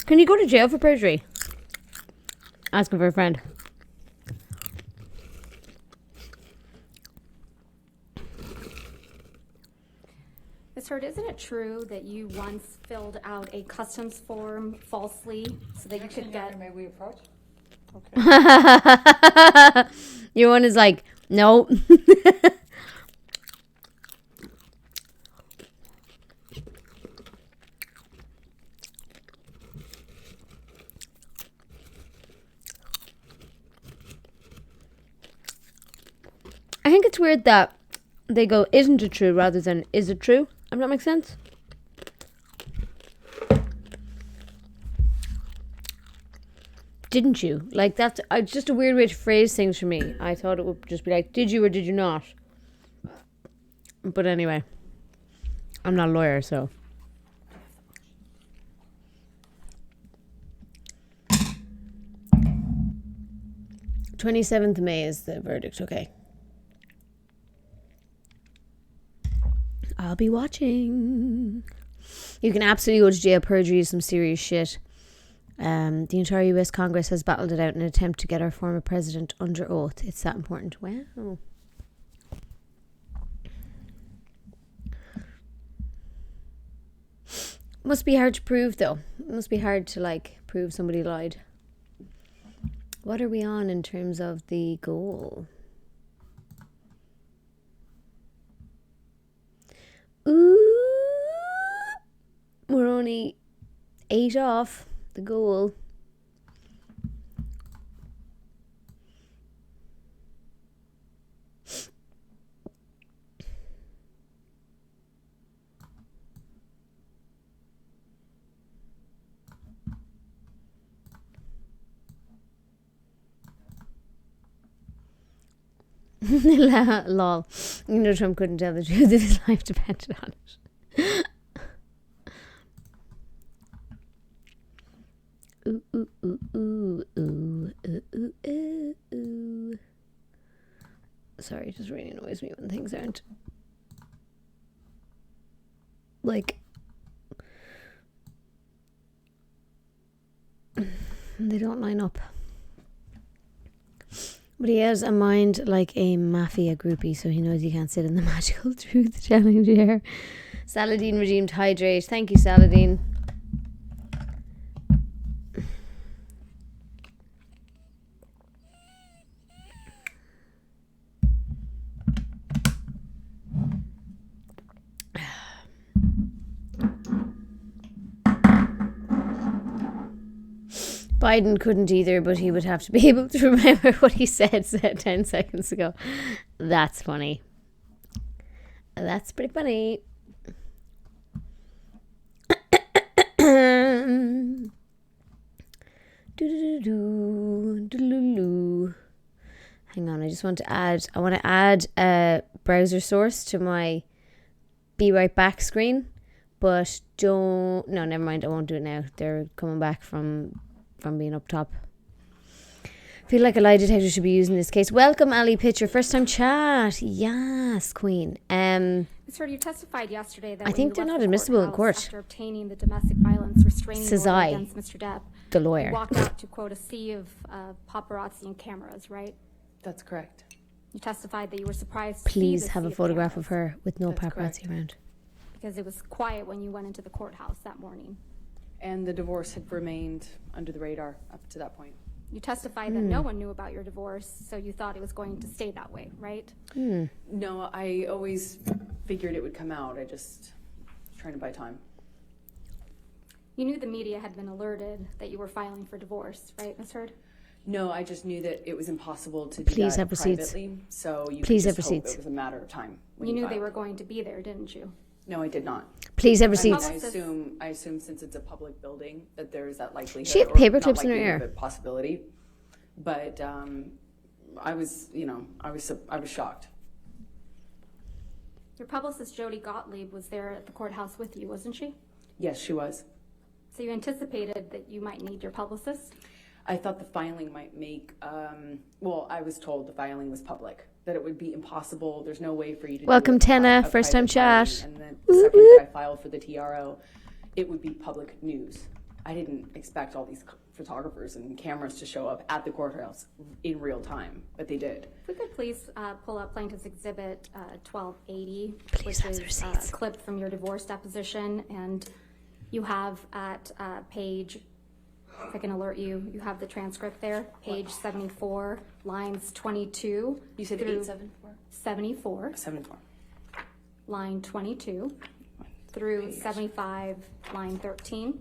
Can you go to jail for perjury? Asking for a friend. Ms. Hurd, isn't it true that you once filled out a customs form falsely so that you could get... May we approach? Okay. Your one is like, no. I think it's weird that they go, isn't it true, rather than, is it true? Does that make sense? Didn't you? Like, that's just a weird way to phrase things for me. I thought it would just be like, did you or did you not? But anyway, I'm not a lawyer, so. May 27th is the verdict, okay. I'll be watching. You can absolutely go to jail. Perjury is some serious shit. The entire US Congress has battled it out in an attempt to get our former president under oath. It's that important. Wow. Must be hard to prove, though. It must be hard to, like, prove somebody lied. What are we on in terms of the goal? Ooh, we're only 8 off the goal. Lol. You know, Trump couldn't tell the truth if his life depended on it. Ooh, ooh, ooh, ooh, ooh, ooh, ooh, ooh, ooh. Sorry, it just really annoys me when things aren't like they don't line up. But he has a mind like a mafia groupie, so he knows he can't sit in the magical truth challenge here. Saladin redeemed hydrate. Thank you, Saladin. Biden couldn't either, but he would have to be able to remember what he said 10 seconds ago. That's funny. That's pretty funny. Hang on, I want to add a browser source to my Be Right Back screen, but no, never mind, I won't do it now. They're coming back from being up top. Feel like a lie detector should be used in this case. Welcome, Ali Pitcher. First time chat. Yes, Queen. Sir, you testified yesterday that I think they're not admissible in court. After obtaining the domestic violence restraining Says order I, against Mr. Depp, the lawyer. you walked out to, quote, a sea of paparazzi and cameras, right? That's correct. You testified that you were surprised to see Please this have sea a of photograph cameras of her with no That's paparazzi correct. around. because it was quiet when you went into the courthouse that morning. And the divorce had remained under the radar up to that point. You testified that no one knew about your divorce, so you thought it was going to stay that way, right? No, I always figured it would come out. I just was trying to buy time. You knew the media had been alerted that you were filing for divorce, right, Ms. Heard? No, I just knew that it was impossible to do Please that have receipts. privately. So you Please could have just hope receipts. it was a matter of time. When You knew they filed. were going to be there, didn't you? No, I did not. Please have I mean, receipts. I assume since it's a public building that there is that likelihood. She have or paper not clips in her likelihood, ear. but possibility. But I was shocked. Your publicist, Jody Gottlieb, was there at the courthouse with you, wasn't she? Yes, she was. So you anticipated that you might need your publicist? I thought the filing might make. I was told the filing was public. That it would be impossible. There's no way for you to. Welcome, do Tenna. a First time private filing. chat. And then the second that I filed for the TRO, it would be public news. I didn't expect all these photographers and cameras to show up at the courthouse in real time, but they did. If we could please pull up Plaintiff's Exhibit 1280, Please have the which is receipts. a clip from your divorce deposition, and you have at page, if I can alert you, you have the transcript there, page 74, lines 22. You said through 874? 74, 74. line 22, through 75, line 13.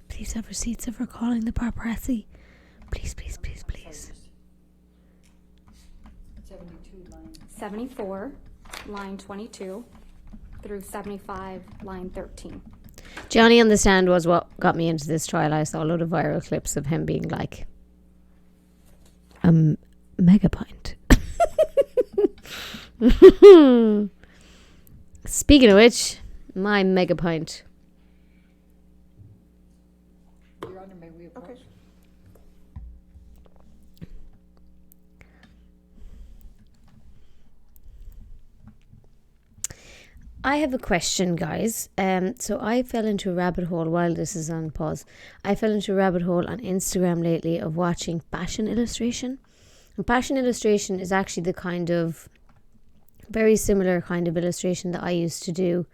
Please have receipts of her calling the paparazzi. Please, please, please, please. 74, line 22, through 75, line 13. Johnny on the stand was what got me into this trial. I saw a load of viral clips of him being like, mega pint. Speaking of which, my mega pint. Your Honor, may we approach? I have a question, guys. So I fell into a rabbit hole while this is on pause. I fell into a rabbit hole on Instagram lately of watching fashion illustration. And fashion illustration is actually the kind of very similar kind of illustration that I used to do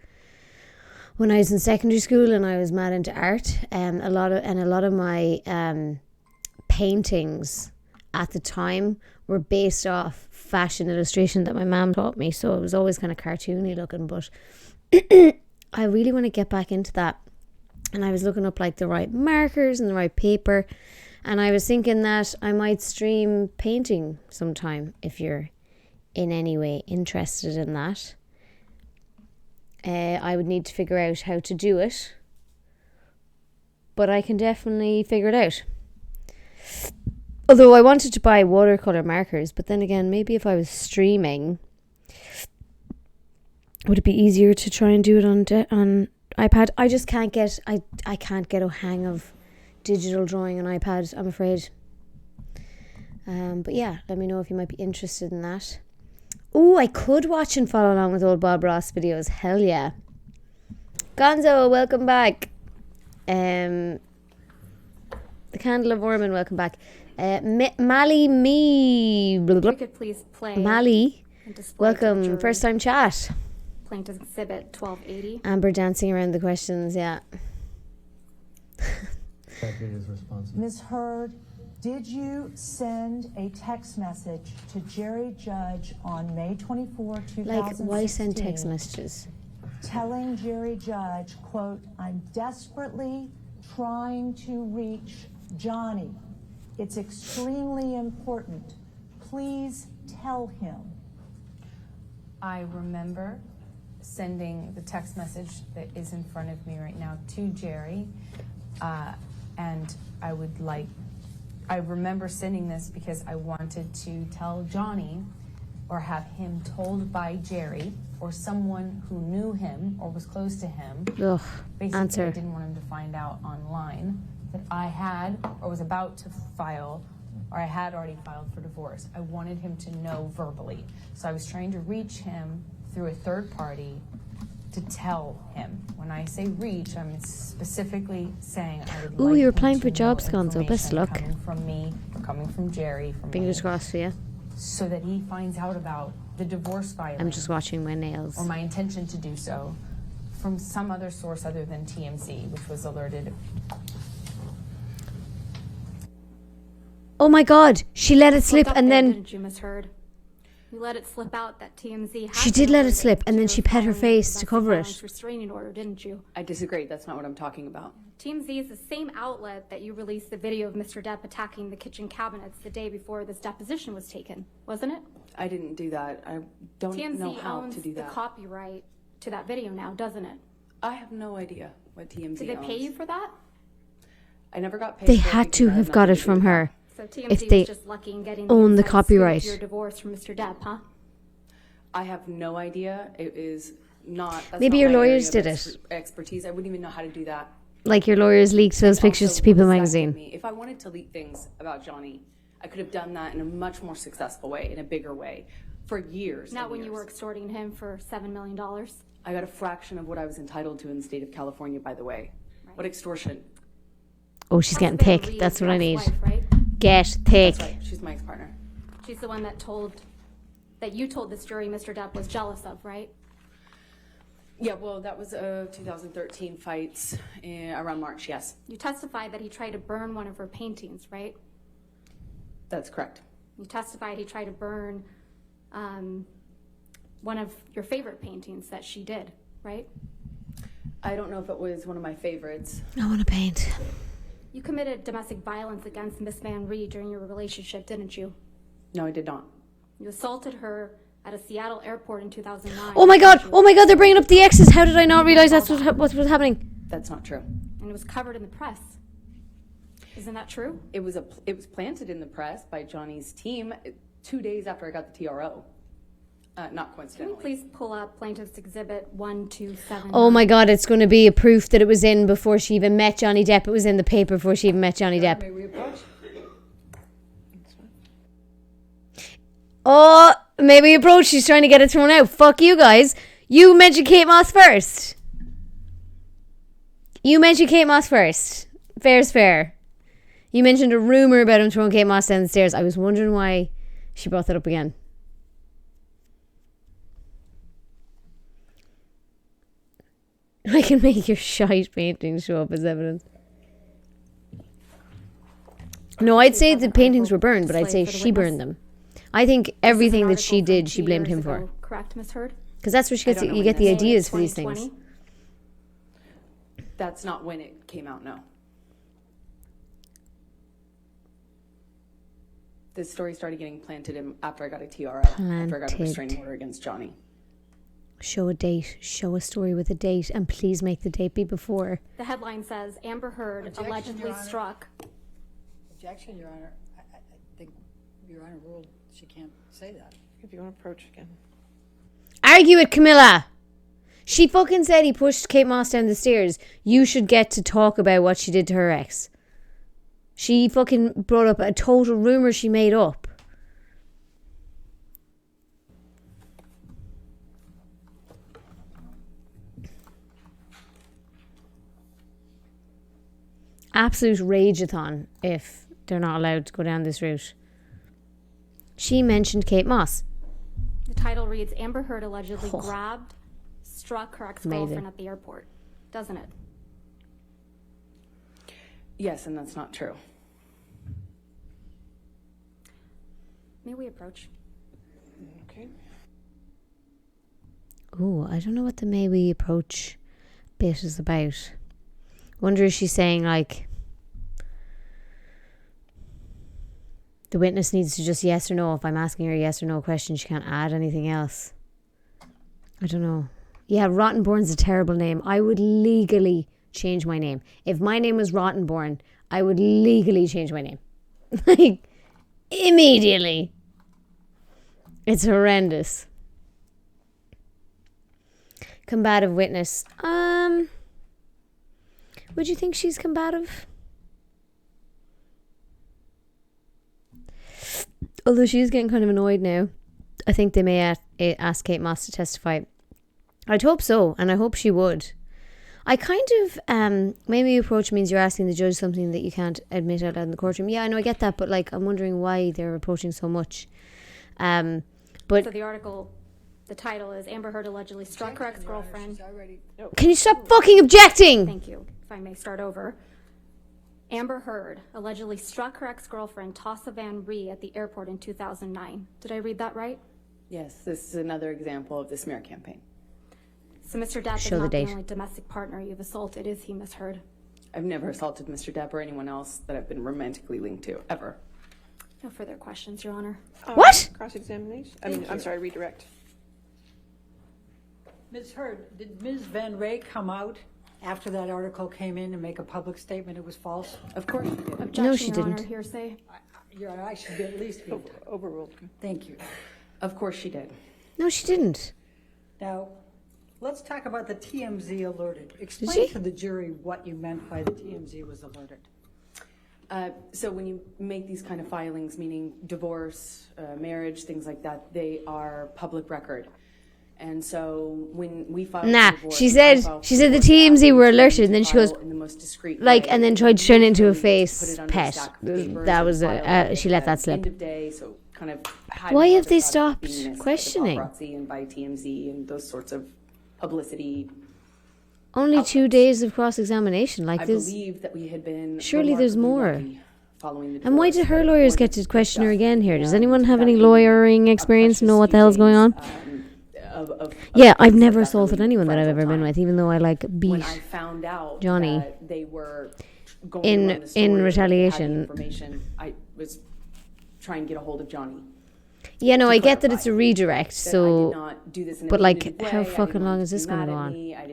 when I was in secondary school and I was mad into art. A lot of my paintings at the time were based off fashion illustration that my mum taught me, so it was always kind of cartoony looking, but I really want to get back into that. And I was looking up like the right markers and the right paper, and I was thinking that I might stream painting sometime if you're in any way interested in that. I would need to figure out how to do it, but I can definitely figure it out. Although I wanted to buy watercolor markers, but then again, maybe if I was streaming, would it be easier to try and do it on iPad? I just can't get I can't get a hang of digital drawing on iPad, I'm afraid. But yeah, let me know if you might be interested in that. Oh, I could watch and follow along with old Bob Ross videos. Hell yeah. Gonzo, welcome back. The Candle of Ormond, welcome back. Mally me. If we could please play Mally, and display to the welcome. jury First time chat. Plaintiff's Exhibit 1280. Amber dancing around the questions, yeah. Ms. Heard, did you send a text message to Jerry Judge on May 24, 2016? Like, why send text messages? Telling Jerry Judge, quote, I'm desperately trying to reach Johnny. It's extremely important. Please tell him. I remember sending the text message that is in front of me right now to Jerry, and I remember sending this because I wanted to tell Johnny or have him told by Jerry or someone who knew him or was close to him. Ugh, Basically, answer. I didn't want him to find out online that I had or was about to file, or I had already filed for divorce. I wanted him to know verbally. So I was trying to reach him through a third party to tell him. When I say reach, I'm specifically saying I would Ooh, like you're him applying to for know jobs, Gonzo. Best information luck. coming from me, or coming from Jerry, from Fingers me, crossed for you. so that he finds out about the divorce filing. I'm just watching my nails. Or my intention to do so from some other source other than TMZ, which was alerted. Oh my God, she let it slip Slipped up and there, then didn't you, misheard? You let it slip out that TMZ had she been did let it alerted slip and to then your she pet her filing of face to domestic cover violence it. restraining order, didn't you? I disagree. That's not what I'm talking about. TMZ is the same outlet that you released the video of Mr. Depp attacking the kitchen cabinets the day before this deposition was taken, wasn't it? I didn't do that. I don't know TMZ how owns to do the that. copyright to that video now, doesn't it? I have no idea what TMZ Did they owns. pay you for that? I never got paid. They for it had because to I had have got nothing it to do from with her. So TMZ If they was just lucky in getting own the inside scoop copyright. of your divorce from Mr. Depp, huh? I have no idea. It is not. That's Maybe not your my area lawyers of did it. Expertise. I wouldn't even know how to do that. Like your lawyers leaked those pictures Also, to People what does that magazine. give me? If I wanted to leak things about Johnny, I could have done that in a much more successful way, in a bigger way, for years. Not and when you years. were extorting him for $7 million. I got a fraction of what I was entitled to in the state of California, by the way. What extortion? Oh, she's getting Elizabeth thick. Reed, That's your what I need. ex-wife, right? Get thick. That's right. She's my ex-partner. She's the one that you told this jury Mr. Depp was jealous of, right? Yeah, well, that was 2013 fights around March, yes. You testified that he tried to burn one of her paintings, right? That's correct. You testified he tried to burn one of your favorite paintings that she did, right? I don't know if it was one of my favorites. I want to paint. You committed domestic violence against Miss Van Reed during your relationship, didn't you? No, I did not. You assaulted her at a Seattle airport in 2009. Oh my God. Oh my God. They're bringing up the exes. How did I not realize that's what was happening? That's not true. And it was covered in the press. Isn't that true? It was planted in the press by Johnny's team 2 days after I got the TRO. Not Can coincidentally. you please pull up Plaintiff's Exhibit 1279? Oh my God. It's going to be a proof that it was in before she even met Johnny Depp. It was in the paper before she even met Johnny Depp. May we approach? Oh, maybe approach. She's trying to get it thrown out. Fuck you guys. You mentioned Kate Moss first. Fair's fair. You mentioned a rumor about him throwing Kate Moss down the stairs. I was wondering why she brought that up again. I can make your shite paintings show up as evidence. No, I'd say the paintings were burned, but I'd say she burned them. I think everything that she did, she blamed him for. Correct, Ms. Heard? Because that's where she gets. You get the ideas for these things. That's not when it came out, no. This story started getting planted after I got a TRO, after I got a restraining order against Johnny. Show a date. Show a story with a date, and please make the date be before. The headline says Amber Heard Objection, allegedly Your Honor. struck. Objection, Your Honor. I think Your Honor ruled she can't say that. If you want to approach again. Argue it, Camilla. She fucking said he pushed Kate Moss down the stairs. You should get to talk about what she did to her ex. She fucking brought up a total rumor she made up. Absolute rageathon if they're not allowed to go down this route. She mentioned Kate Moss. The title reads Amber Heard allegedly grabbed, struck her ex-girlfriend Amazing. at the airport. Doesn't it? Yes, and that's not true. May we approach? Okay. Ooh, I don't know what the may we approach bit is about. Wonder if she's saying like the witness needs to just yes or no. If I'm asking her a yes or no question, she can't add anything else. I don't know. Yeah, Rottenborn's a terrible name. I would legally change my name. If my name was Rottenborn, I would legally change my name. Like, immediately. It's horrendous. Combative witness. Would you think she's combative? Although she's getting kind of annoyed now. I think they may ask Kate Moss to testify. I'd hope so, and I hope she would. I kind of, maybe approach means you're asking the judge something that you can't admit out loud in the courtroom. Yeah, I know, I get that, but like, I'm wondering why they're approaching so much. But So the article, the title is Amber Heard allegedly struck her ex-girlfriend. Can you stop fucking objecting? Thank you. If I may start over. Amber Heard allegedly struck her ex-girlfriend Tassa Van Ree at the airport in 2009. Did I read that right? Yes, this is another example of the smear campaign. So Mr. Depp Show is the not the date. only domestic partner you've assaulted, is he, Miss Heard? I've never assaulted Mr. Depp or anyone else that I've been romantically linked to, ever. No further questions, Your Honor. What? Cross-examination? I'm sorry, redirect. Ms. Heard, did Ms. Van Ray come out after that article came in and make a public statement it was false? Of course she did. Objection, No, she Your Honor, didn't. hearsay. I should be at least be. Overruled. Thank you. Of course she did. No, she didn't. Now, let's talk about the TMZ alerted. she? Explain to the jury what you meant by the TMZ was alerted. So when you make these kind of filings, meaning divorce, marriage, things like that, they are public record. And so when we filed Nah, for divorce, she said the TMZ were alerted, and then she goes, in the most discreet like, way, and then tried to turn it into a put face it under a pet. stack of papers That and was filed it she let at that the slip. End of day, so kind of Why have they being stopped missed by the questioning? paparazzi and by TMZ and those sorts of publicity. Only 2 days of cross-examination. Like I this. believe that we had been Surely there's remarkably more. lucky following the And why divorce did her that it lawyers get wasn't to question her just again here? Does and anyone have that any being lawyering a experience and know precious what the few hell's going on? days, of Yeah, I've cases never that assaulted really anyone that I've fragile ever been time. with, even though I like When beat I found out Johnny that they were going in- to run the story in or that they had the retaliation. information, I was trying to get a hold of Johnny. Yeah, no, to I get that clarify it's a redirect, that I so... did not do this in a But, like, punitive how way. I fucking didn't want long him is to be this gonna mad go at on? me. I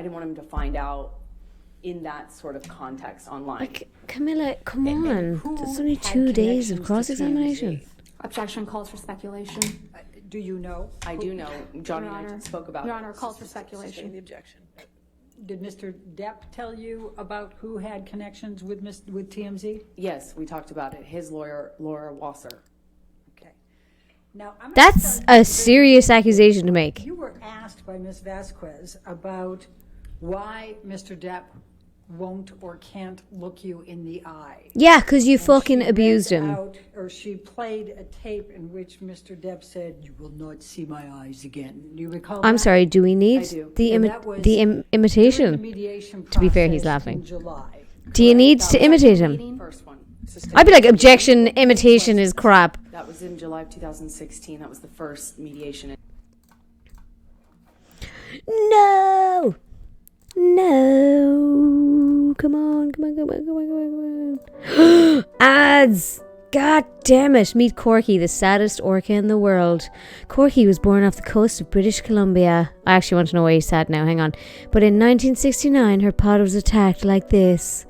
didn't want him to find out in that sort of context online. Like, Camilla, come And on. who There's only had 2 days of connections to cross-examination. TMZ? Objection calls for speculation. Do you know? I do know Johnny Your and I Honor. spoke about Your it. Honor, calls for Sustain speculation. the objection. Did Mr. Depp tell you about who had connections with TMZ? Yes, we talked about it. His lawyer, Laura Wasser. Okay. Now, I'm That's a serious accusation to make. You were asked by Ms. Vasquez about why Mr. Depp won't or can't look you in the eye. Yeah, because you And fucking she abused read him. out, or she played a tape in which Mr. Depp said, "You will not see my eyes again." Do you recall I'm that? sorry, do we need I do. the, And imi- that was the im- during the imitation? mediation To be fair, he's process in laughing. July. Do you need to imitate him? First one. I'd be like, objection, imitation is crap. That was in July of 2016. That was the first mediation. No! No! Come on, come on, come on, come on, come on, come on. Ads! God damn it. Meet Corky, the saddest orca in the world. Corky was born off the coast of British Columbia. I actually want to know why he's sad now, hang on. But in 1969, her pod was attacked like this.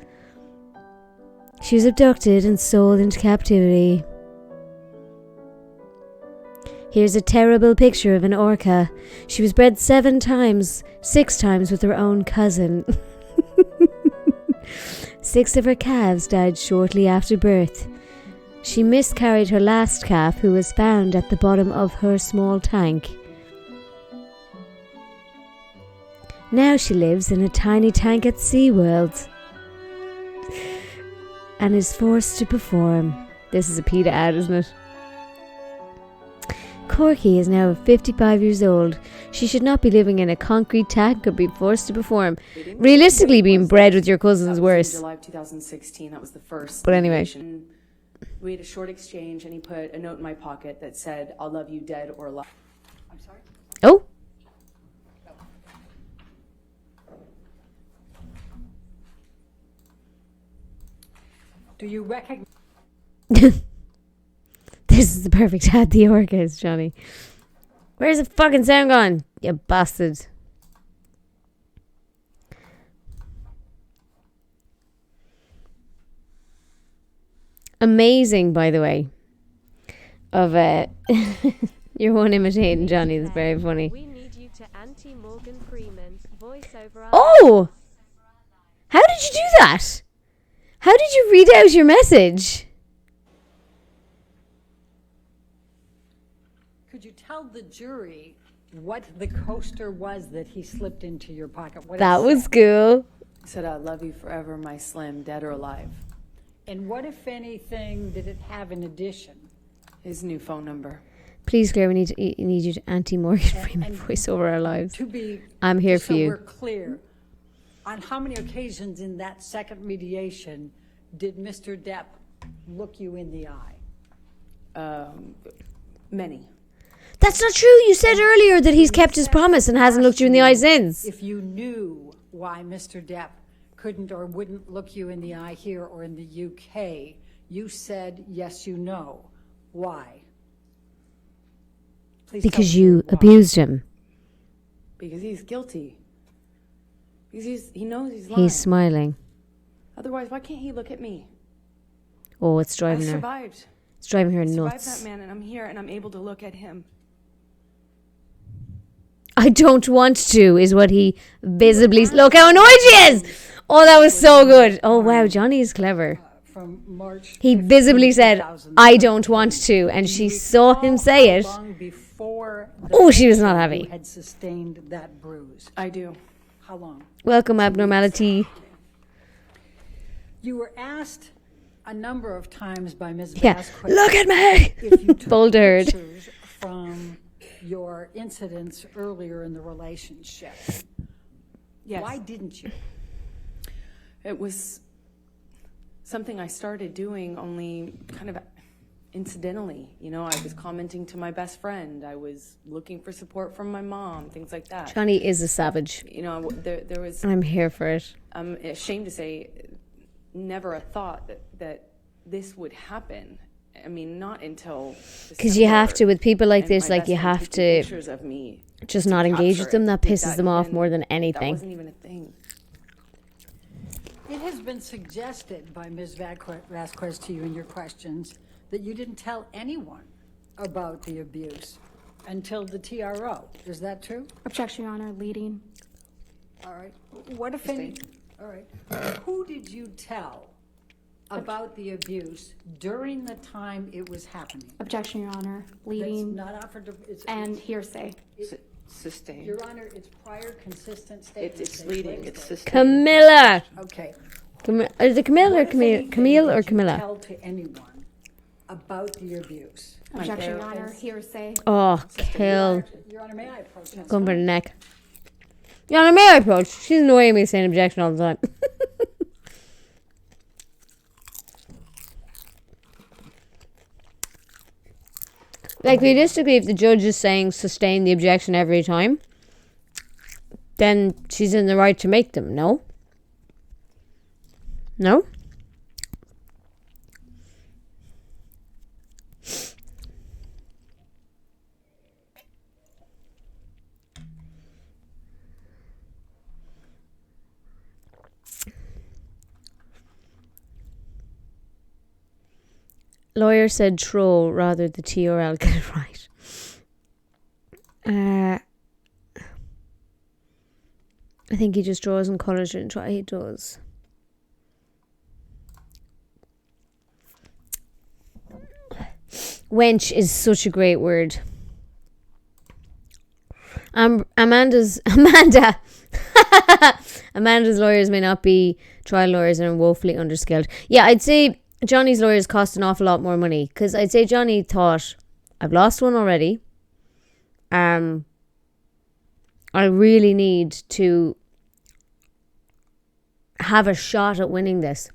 She was abducted and sold into captivity. Here's a terrible picture of an orca. She was bred 6 times with her own cousin. 6 of her calves died shortly after birth. She miscarried her last calf, who was found at the bottom of her small tank. Now she lives in a tiny tank at SeaWorld and is forced to perform. This is a PETA ad, isn't it? Corky is now 55 years old. She should not be living in a concrete tank or be forced to perform. Realistically, being bred with your cousin's worse. In July of 2016, that was the first. But anyway. mediation. We had a short exchange, and he put a note in my pocket that said, "I'll love you dead or alive." I'm sorry? Oh. Do you recognize? This is the perfect ad, the orcas, Johnny. Where's the fucking sound gone? You bastard. Amazing, by the way. Of your one imitating Johnny is very funny. We need you to anti-Morgan Freeman voice over our Oh! How did you do that? How did you read out your message? Could you tell the jury what the coaster was that he slipped into your pocket? What it That was said? cool. It said, I love you forever, my Slim, dead or alive. And what, if anything, did it have in addition? His new phone number. Please, Claire, we need you to anti-Morgan Freeman voice over our lives. To be, I'm here just for so you. we're clear, on how many occasions in that second mediation did Mr. Depp look you in the eye? Many. That's not true. You said earlier that he's kept his promise and hasn't looked you in the eye since. If you knew why Mr. Depp couldn't or wouldn't look you in the eye here or in the UK, you said, yes, you know. Why? Please Because tell me you why. abused him. Because he's guilty. Because he knows he's lying. He's smiling. Otherwise, why can't he look at me? Oh, it's I driving her. survived. It's driving her I survived nuts. that man, and I'm here, and I'm able to look at him. I don't want to, is what he visibly... Look how annoyed she is! Oh, that was so good. Oh, wow, Johnny is clever. From March He 15, visibly said, 2000. I don't want to, and she saw him say it. How long before the Oh, she was not person happy. who had sustained that bruise? I do. How long? Welcome, abnormality. You were asked a number of times by Ms. Yeah, Vasquez look at me! if you took Bold herd. pictures from your incidents earlier in the relationship. Yes. Why didn't you? It was something I started doing only kind of incidentally. You know, I was commenting to my best friend. I was looking for support from my mom, things like that. Johnny is a savage. You know, there was... I'm here for it. I'm ashamed to say, never a thought that this would happen. I mean, not until... Because you have to, with people like and this, my like best you friend have taking to pictures of me just to not engage capture with them. it. That Did pisses them off even- more than That anything. wasn't even a thing. It has been suggested by Ms. Vasquez to you in your questions that you didn't tell anyone about the abuse until the TRO. Is that true? Objection, Your Honor, leading. All right. What if any? All right. Who did you tell about the abuse during the time it was happening? Objection, Your Honor, That's leading not offered to. and hearsay. Sustained. Your Honor, it's prior consistent statements. It's leading. It's sustained. Camilla! Okay. Is it Camille or What, if Camille? anything, Camille or did you Camilla? tell to anyone about the abuse? Objection, Your Honor, hearsay. Oh, kill. Your Honor, may I protest? Going for the neck. Yeah, may I approach? She's annoying me saying objection all the time. Like, realistically, if the judge is saying sustain the objection every time, then she's in the right to make them, no? No? Lawyer said troll rather the TRL. Get it right. I think he just draws and colours it and try. He does. Wench is such a great word. Amanda's lawyers may not be trial lawyers and are woefully underskilled. Yeah, I'd say Johnny's lawyers cost an awful lot more money, because I'd say Johnny thought, I've lost one already. I really need to have a shot at winning this.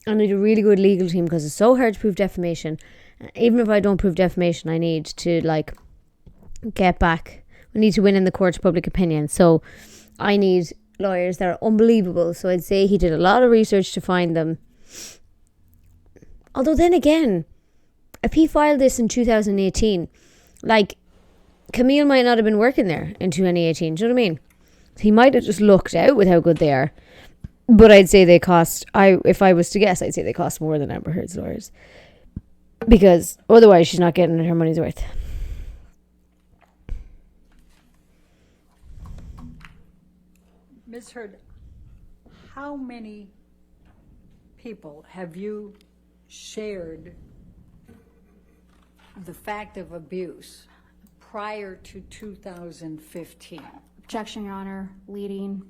I need a really good legal team, because it's so hard to prove defamation. Even if I don't prove defamation, I need to get back. We need to win in the court of public opinion. So I need lawyers that are unbelievable. So I'd say he did a lot of research to find them. Although then again, if he filed this in 2018, Like, Camille might not have been working there in 2018. Do you know what I mean? He might have just lucked out with how good they are. But I'd say they cost, if I was to guess, I'd say they cost more than Amber Heard's lawyers. Because otherwise she's not getting her money's worth. Ms. Heard, how many people have you shared the fact of abuse prior to 2015? Objection, Your Honor. Leading.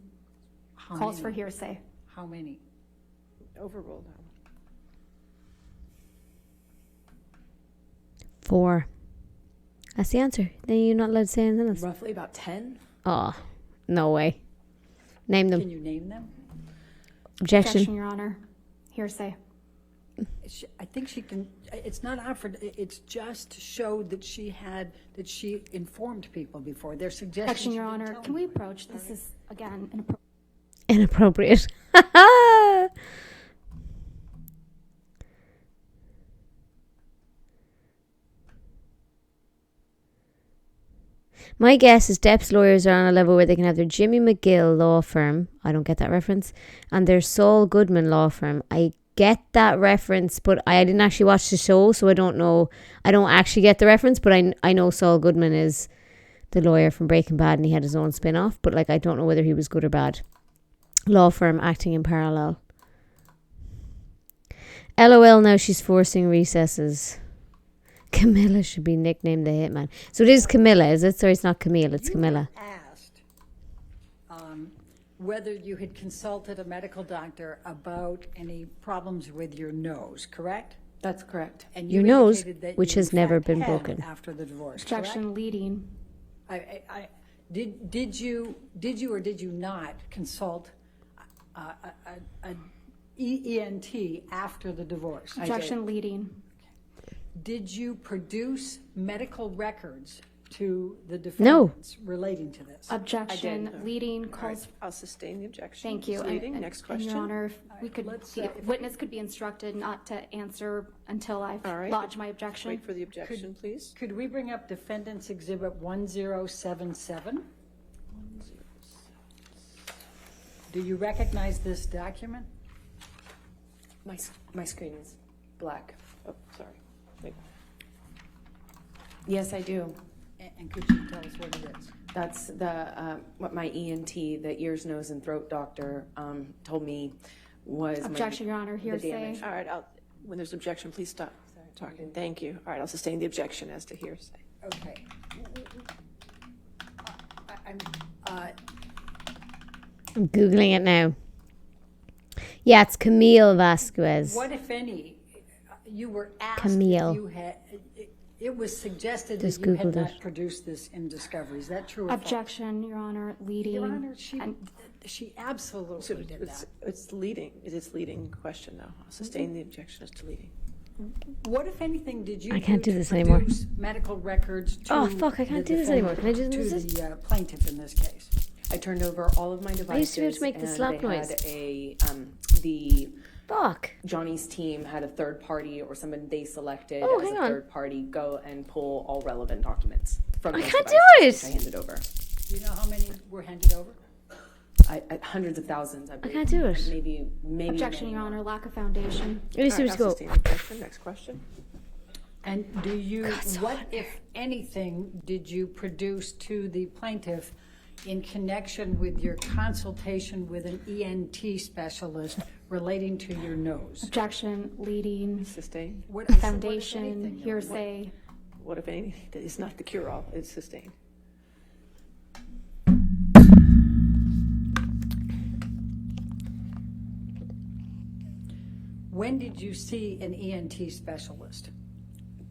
Calls many? for hearsay. How many? Overruled. 4. That's the answer. Then you're not allowed to say anything else. Roughly about 10. Oh, no way. Name them. Can you name them? Objection. Your Honor. Hearsay. I think she can. It's not offered. It's just to show that she informed people before. They're suggesting. Objection, Your Honor. Can we approach? This is, again, Inappropriate. My guess is Depp's lawyers are on a level where they can have their Jimmy McGill law firm. I don't get that reference. And their Saul Goodman law firm. I get that reference, but I didn't actually watch the show, so I don't know. I don't actually get the reference, but I know Saul Goodman is the lawyer from Breaking Bad and he had his own spin-off, but like I don't know whether he was good or bad. Law firm acting in parallel. LOL, now she's forcing recesses. Camilla should be nicknamed the Hitman. So it is Camilla, is it? Sorry, it's not Camille, it's Camilla. Asked whether you had consulted a medical doctor about any problems with your nose, correct? That's correct. And Your you nose, indicated that which you, has in never fact, been had broken. after the divorce. Objection, correct? leading. Did you or did you not consult an ENT after the divorce? Objection, leading. Did you produce medical records to the defendants relating to this? Objection, leading. Calls. I'll sustain the objection. Thank you. Leading. Next question. Your Honor, if we could, the witness could be instructed not to answer until I've lodged my objection. Wait for the objection, please. Could we bring up Defendant's Exhibit 1077? Do you recognize this document? My screen is black. Oh, sorry. Wait. Yes, I do. And could you tell us what it is? That's what my ENT, the ears, nose, and throat doctor, told me was. Objection, Your Honor. Hearsay. All right. When there's objection, please stop talking. Thank you. All right. I'll sustain the objection as to hearsay. Okay. I'm Googling it now. Yeah, it's Camille Vasquez. What, if any, you were asked Camille. if you had, it was suggested Just that you had Googled not it. produced this in discovery. Is that true or false? Objection, Your Honor. Leading. Your Honor, she absolutely So did that. it's leading. It's leading question, though. I'll sustain the objection as to leading. What, if anything, did you I can't do do to this anymore. produce medical records to Oh, fuck, I can't the do this anymore. Can I defendant- just to the plaintiff in this case? I turned over all of my devices. I used to be able to make the and slap they noise. Had the Fuck. Johnny's team had a third party or someone they selected Oh, as hang a on. third party go and pull all relevant documents from I those can't devices, do it. which I handed over. Do you know how many were handed over? Hundreds of thousands, I believe. can't do it. Maybe. Objection, Your Honor. Lack of foundation. It used to All be right, school. I'll sustain the objection. Next question. And do you, what, if anything, did you produce to the plaintiff in connection with your consultation with an ENT specialist relating to your nose? Objection, leading. Sustain. What, I said, what, if Foundation, anything, Your Honor? hearsay. What if anything? It's not the cure-all. It's sustained. When did you see an ENT specialist?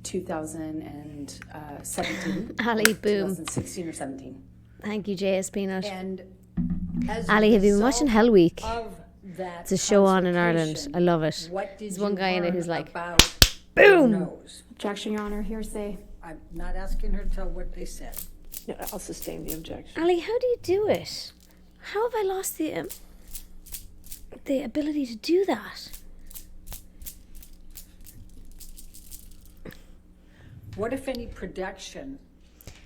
2017. Ali, boom. 2016 or 17. Thank you, JS Peanut. And as Ali, have you been watching Hell Week? of that It's a show on in Ireland. consultation, I love it. What did There's you one guy in it learn who's like, about your boom! nose? Objection, Your Honor. Hearsay. I'm not asking her to tell what they said. Yeah, I'll sustain the objection. Ali, how do you do it? How have I lost the ability to do that? What, if any, production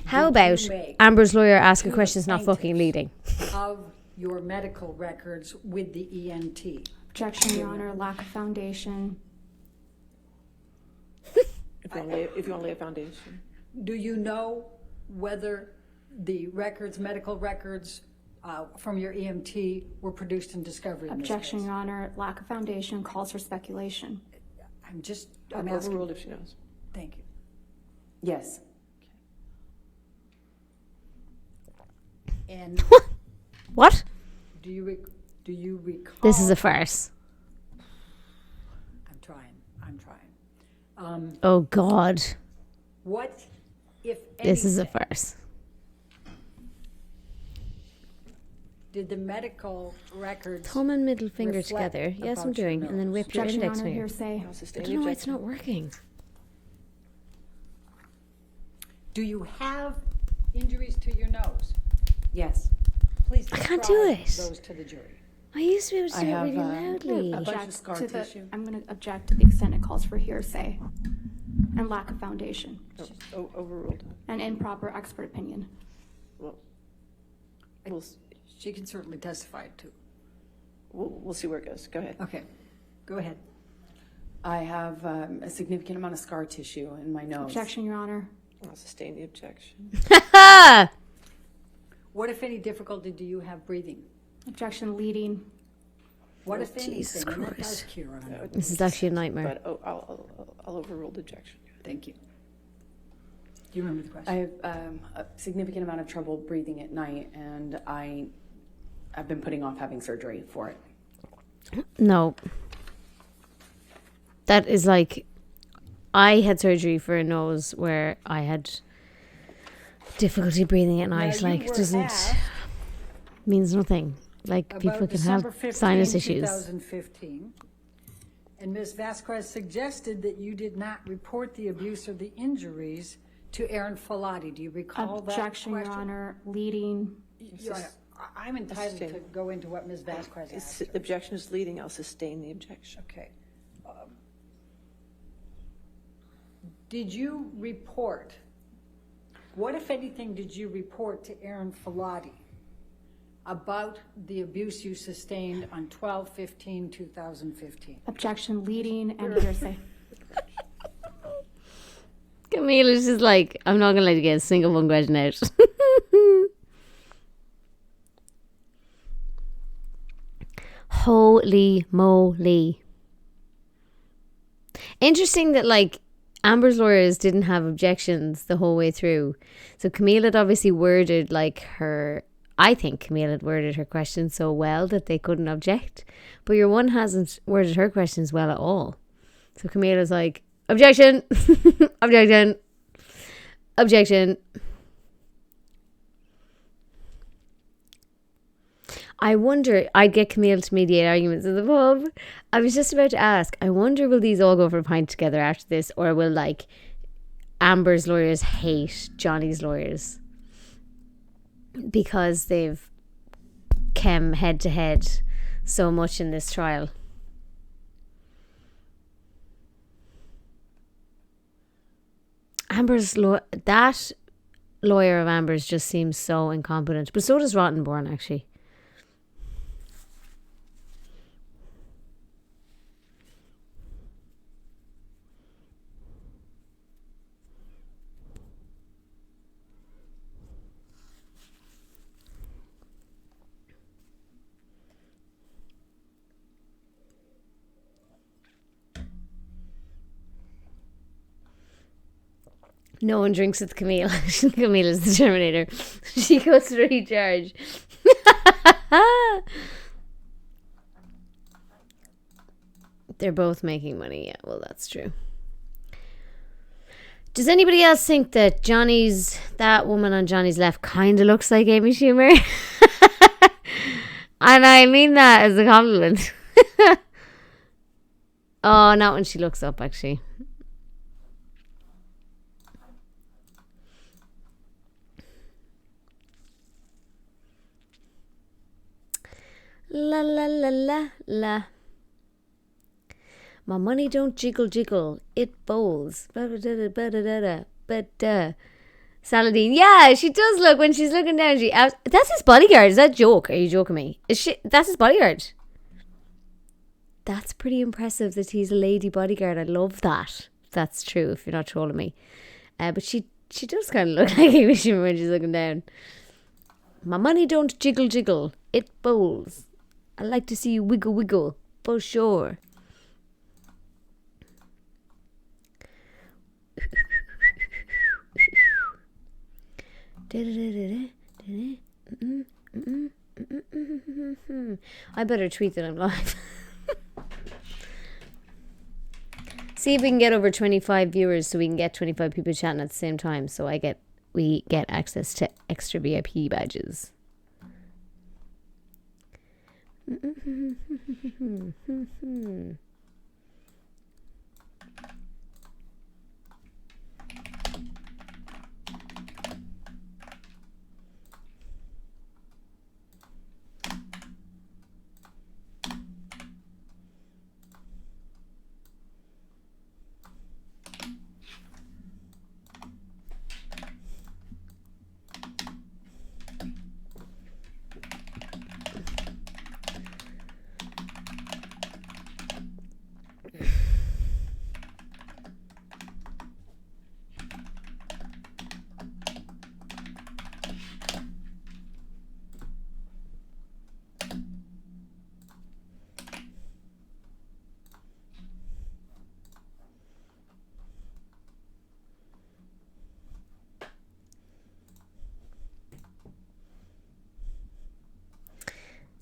How did you about make Amber's lawyer ask a to question the not fucking leading? of your medical records with the ENT? Objection, Your Honor, lack of foundation. If you want to lay a foundation. Do you know whether the records, medical records from your EMT were produced in discovery in this Objection, case? Your Honor, lack of foundation calls for speculation. I'm asking. Overruled if she knows. Thank you. Yes. And What? do you recall? This is a farce. I'm trying. Oh, God. What, if This is a anything, farce. did the medical records Thumb and middle finger reflect together. Yes, I'm about your doing. And then nose? whip your Objection, Your index Honor, finger. hearsay. I don't know why it's not working. Do you have injuries to your nose? Yes. Please I can't describe do it. those to the jury. I used to be able to I do it have, really loudly. a bunch of Object scar to the, tissue. I'm going to object to the extent it calls for hearsay and lack of foundation Overruled. and improper expert opinion. Well, She can certainly testify too. we'll see where it goes. Go ahead. Okay, go ahead. I have a significant amount of scar tissue in my nose. Objection, Your Honor. I'll sustain the objection. What, if any, difficulty do you have breathing? Objection, leading. What, if Jesus anything, and that does Christ. cure on it. This is actually a nightmare. But I'll overrule the objection. Thank you. Do you remember the question? I have a significant amount of trouble breathing at night, and I've been putting off having surgery for it. No. That is like, I had surgery for a nose where I had difficulty breathing at night. Now, you Like, it were doesn't, asked means nothing. Like, people about can December have 15, sinus issues. 2015, and Ms. Vasquez suggested that you did not report the abuse or the injuries to Aaron Falati. Do you recall that Objection, Your question? Honor, leading. Your Honor, I'm entitled to go into what Ms. Vasquez asked. The objection is leading. I'll sustain the objection. Okay. Did you report, what, if anything, did you report to Aaron Falati about the abuse you sustained on 12/15/2015? Objection, leading and hearsay. Camila's just like, I'm not going to let you get a single one question out. Holy moly. Interesting that, like, Amber's lawyers didn't have objections the whole way through. So Camille had obviously worded, like, I think Camille had worded her questions so well that they couldn't object. But your one hasn't worded her questions well at all. So Camille was like, objection, objection, objection. I wonder, I'd get Camille to mediate arguments in the pub. I was just about to ask, I wonder will these all go for a pint together after this, or will, like, Amber's lawyers hate Johnny's lawyers because they've come head to head so much in this trial. That lawyer of Amber's just seems so incompetent, but so does Rottenborn, actually. No one drinks with Camille. Camille is the Terminator. She goes to recharge. They're both making money. Yeah, well, that's true. Does anybody else think that that woman on Johnny's left kind of looks like Amy Schumer? And I mean that as a compliment. Oh, not when she looks up, actually. La la la la la. My money don't jiggle jiggle, it bowls. But Saladin. Yeah, she does look when she's looking down. That's his bodyguard. Is that a joke? Are you joking me? That's his bodyguard. That's pretty impressive that he's a lady bodyguard. I love that. That's true. If you're not trolling me, but she does kind of look like Amy Schumer when she's looking down. My money don't jiggle jiggle. It bowls. I like to see you wiggle wiggle for sure. I better tweet that I'm live. See if we can get over 25 viewers so we can get 25 people chatting at the same time so we get access to extra VIP badges.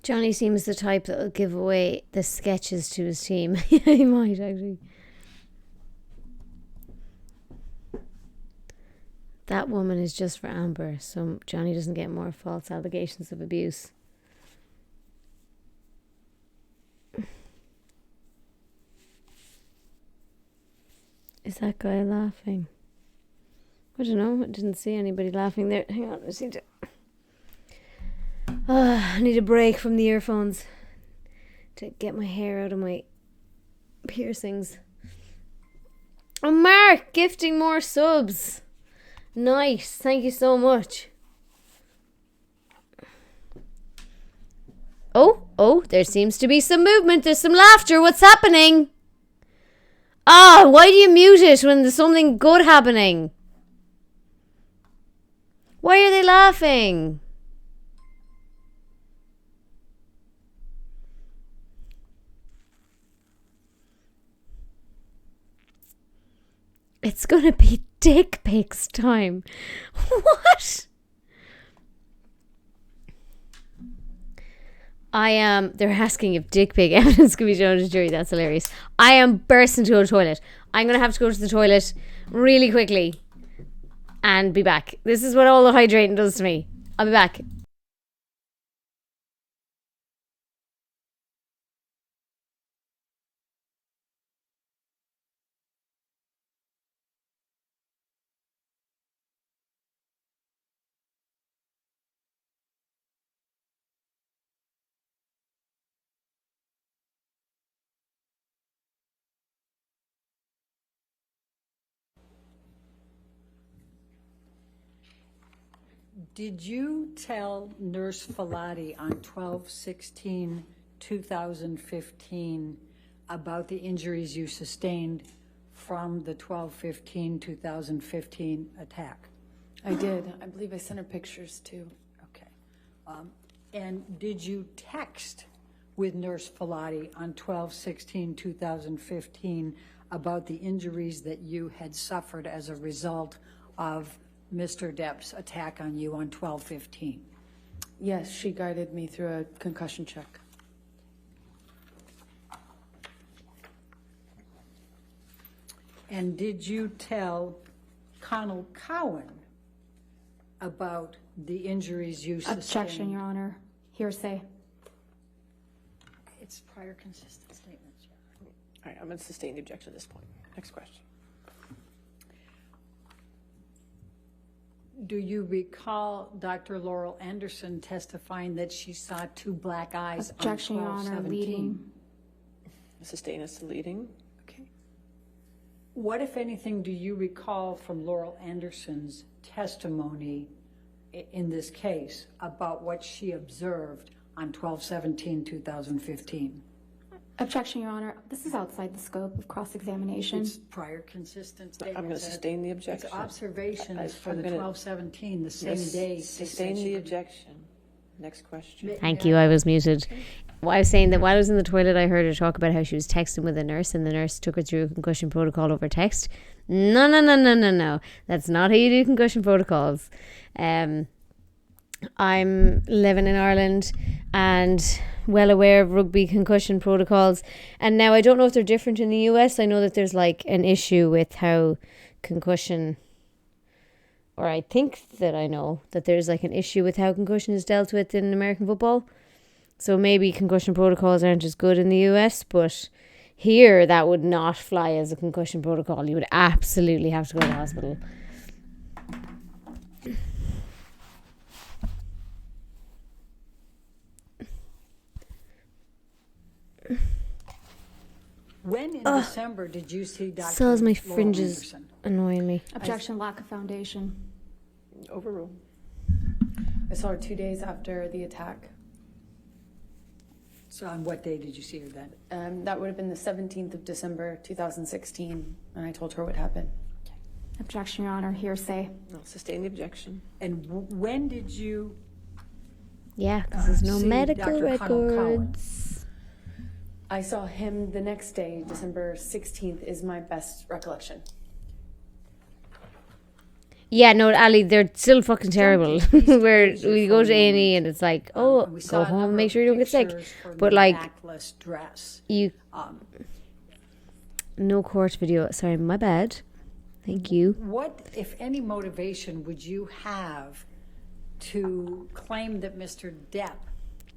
Johnny seems the type that will give away the sketches to his team. Yeah, he might actually. That woman is just for Amber, so Johnny doesn't get more false allegations of abuse. Is that guy laughing? I don't know. I didn't see anybody laughing there. Hang on, I just need to... I need a break from the earphones to get my hair out of my piercings. Oh, Mark, gifting more subs. Nice. Thank you so much. Oh, there seems to be some movement. There's some laughter. What's happening? Why do you mute it when there's something good happening? Why are they laughing? It's gonna be dick pics time. What? They're asking if dick pic evidence can be shown to the jury. That's hilarious. I am bursting to the toilet. I'm gonna have to go to the toilet really quickly and be back. This is what all the hydrating does to me. I'll be back. Did you tell Nurse Filati on 12/16/2015 about the injuries you sustained from the 12/15/2015 attack? I did. I believe I sent her pictures too. Okay. And did you text with Nurse Filati on 12/16/2015 about the injuries that you had suffered as a result of Mr. Depp's attack on you on 12/15? Yes, she guided me through a concussion check. And did you tell Connell Cowan about the injuries you sustained? Objection, Your Honor. Hearsay. It's prior consistent statements. All right, I'm going to sustain the objection at this point. Next question. Do you recall Dr. Laurel Anderson testifying that she saw two black eyes Objection, on Your Honor. 12/17? Leading. Sustain as to leading. Okay. What, if anything, do you recall from Laurel Anderson's testimony in this case about what she observed on 12/17/2015? Objection, Your Honor. This is outside the scope of cross-examination. It's prior consistent statements. I'm going to sustain the objection. It's observations for I'm the gonna 12/17, the same day. Sustain the objection. Next question. Thank you. I was muted. Well, I was saying that while I was in the toilet, I heard her talk about how she was texting with a nurse, and the nurse took her through a concussion protocol over text. No, no, no, no, no, no. That's not how you do concussion protocols. I'm living in Ireland and well aware of rugby concussion protocols. And now I don't know if they're different in the US. I know that there's like an issue with how concussion, or I think that I know that there's like an issue with how concussion is dealt with in American football. So maybe concussion protocols aren't as good in the US, but here that would not fly as a concussion protocol. You would absolutely have to go to the hospital. When in December did you see Dr. So is my Laurel fringes Anderson? annoying me. Objection, lack of foundation. Overruled. I saw her 2 days after the attack. So on what day did you see her then? That would have been the 17th of December, 2016, and I told her what happened. Objection, Your Honor. Hearsay. No, sustain the objection. And when did you Yeah, because there's no see medical Dr. Connell Cowan? records. I saw him the next day, December 16th, is my best recollection. Yeah, no, Ali, they're still fucking terrible. Where we go to A&E and it's like, oh, we saw go a home, number make of sure you don't get sick. pictures from But the like, backless dress. you, no court video. Sorry, my bad. Thank you. What, if any, motivation would you have to claim that Mr. Depp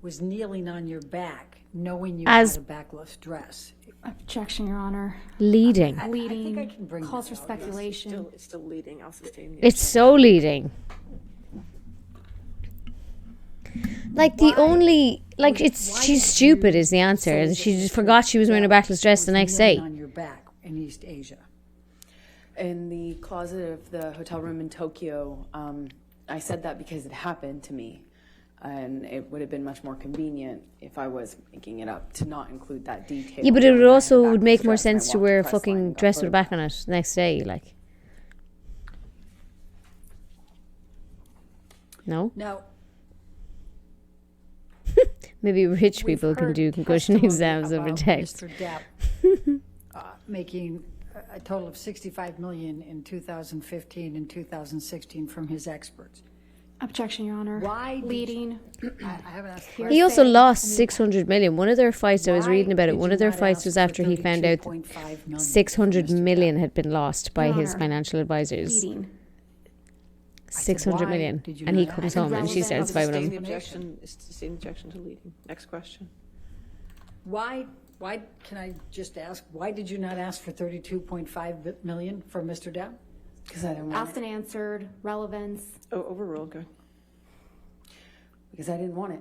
was kneeling on your back, knowing you As- had a backless dress? Objection, Your Honor. Leading. Leading. I can bring Calls that for out, yes. speculation. It's still leading. I'll sustain the It's so leading. Like the only, like it's, she's stupid is the answer. And she just forgot she was wearing a backless dress the next Kneeling day. on your back in East Asia. In the closet of the hotel room in Tokyo, I said that because it happened to me. And it would have been much more convenient if I was making it up to not include that detail. Yeah, but it would also Back would make more dress and I sense to walked wear a across the line fucking and got dress with a back on photographed. it the next day, like. No? Now, Maybe rich we've people can heard do concussion testimony exams over about text. Mr. Depp making a total of $65 million in 2015 and 2016 from his experts. Objection, Your Honor. Why did Leading. I haven't asked Hearsay. He also lost 600 million. One of their fights, I was Why reading about it, did one you of their not fights ask was for after he found out that 32.5 million 600 from Mr. million had been lost by Your his Honor. financial advisors. Leading. 600 why million. did you And he not comes ask? home and she starts fighting Sustain him. the objection. Sustain the objection to leading. Next question. Why, can I just ask, why did you not ask for 32.5 million from Mr. Depp? Because I didn't want Asked it. and answered. Relevance. Oh, overruled. Good. Because I didn't want it.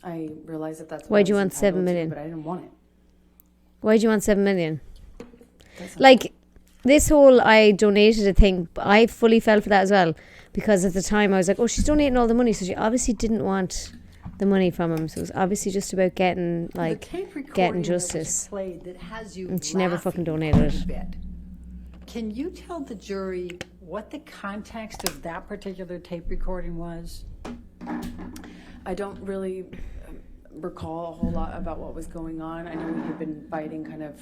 I realized that that's what Why'd I you was want 7 entitled to, million? but I didn't want it. Why'd you want 7 million? That's not- Like, this whole I donated a thing, I fully fell for that as well. Because at the time I was like, oh, she's donating all the money. So she obviously didn't want the money from him. So it was obviously just about getting, like, The tape recording getting that was justice. played that has you And she never laughing fucking donated quite a it. bit. Can you tell the jury what the context of that particular tape recording was? I don't really recall a whole lot about what was going on. I know we had been fighting kind of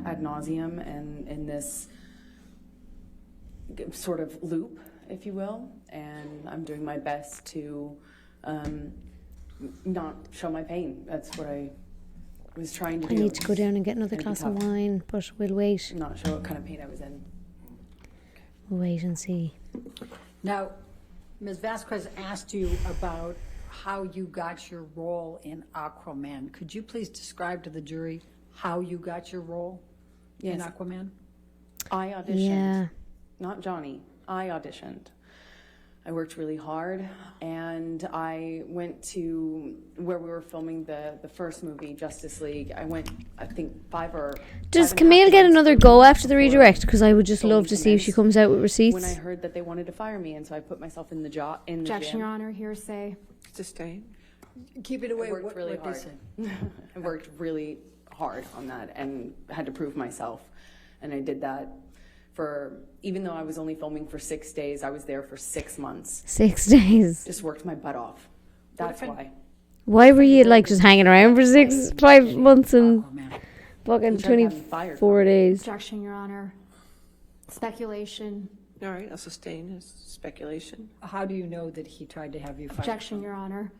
ad nauseum and in this sort of loop, if you will. And I'm doing my best to not show my pain. That's what I was trying to I do. need to go down and get another It'd be glass of tough. wine, but we'll wait. Not show what kind of pain I was in. We'll wait and see. Now, Ms. Vasquez asked you about how you got your role in Aquaman. Could you please describe to the jury how you got your role in Yes. Aquaman? I auditioned. Yeah. Not Johnny. I auditioned. I worked really hard, and I went to where we were filming the first movie, Justice League. I went, I think, Does Camille get another go after the redirect? Because I would just love to see if she comes out with receipts. when I heard that they wanted to fire me, and so I put myself in the job in the Objection, gym. Your Honor. Hearsay. Sustain. Keep it away. I worked what, really what they hard. said. I worked really hard on that and had to prove myself. And I did that for, even though I was only filming for 6 days, I was there for 6 months. 6 days. Just worked my butt off. That's why. Why were you like just hanging around for 5 months and fucking 24 days? Objection, Your Honor. Speculation. All right, I'll sustain his speculation. How do you know that he tried to have you fired? Objection, Your Honor.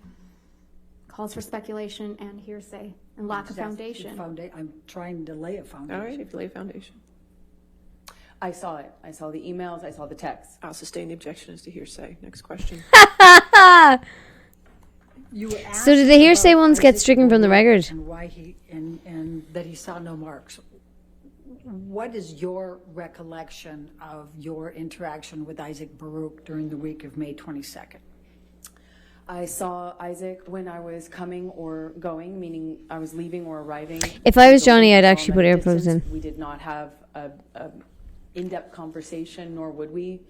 Calls for speculation and hearsay and lack of foundation. I'm trying to lay a foundation. All right, if you lay a foundation. I saw it. I saw the emails. I saw the texts. I'll sustain the objection as to hearsay. Next question. You were asked So did the hearsay about ones get Isaac stricken from the record? And why he and that he saw no marks. What is your recollection of your interaction with Isaac Baruch during the week of May 22nd? I saw Isaac when I was coming or going, meaning I was leaving or arriving. If I was Johnny, I'd From actually put a AirPods in. We did not have a in-depth conversation, nor would we.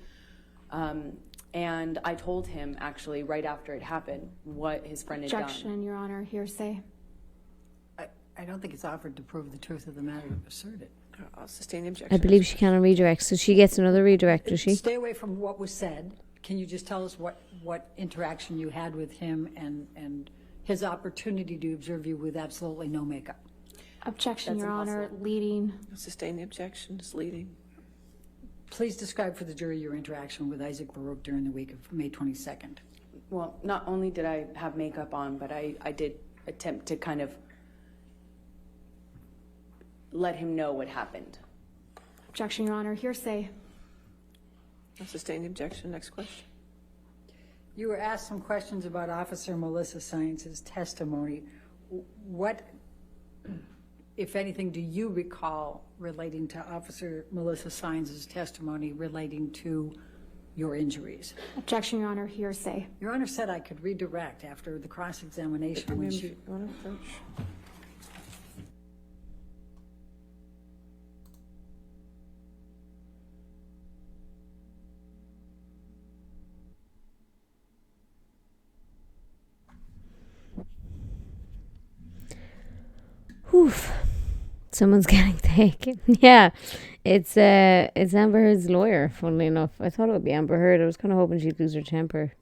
And I told him, actually, right after it happened, what his friend had done. Objection, Your Honor. Hearsay. I don't think it's offered to prove the truth of the matter asserted. I'll sustain the objection. I believe she can on redirect, so she gets another redirect, does she? Stay away from what was said. Can you just tell us what interaction you had with him and his opportunity to observe you with absolutely no makeup? Objection, That's Your Honor. impossible. Leading. I'll sustain the objection as leading. Please describe for the jury your interaction with Isaac Baruch during the week of May 22nd. Well, not only did I have makeup on, but I did attempt to kind of let him know what happened. Objection, Your Honor. Hearsay. I'll sustain the objection. Next question. You were asked some questions about Officer Melissa Science's testimony. What, if anything, do you recall relating to Officer Melissa Science's testimony relating to your injuries? Objection, Your Honor. Hearsay. Your Honor said I could redirect after the cross-examination when she... Oof. Someone's getting taken. Yeah. It's Amber Heard's lawyer, funnily enough. I thought it would be Amber Heard. I was kind of hoping she'd lose her temper.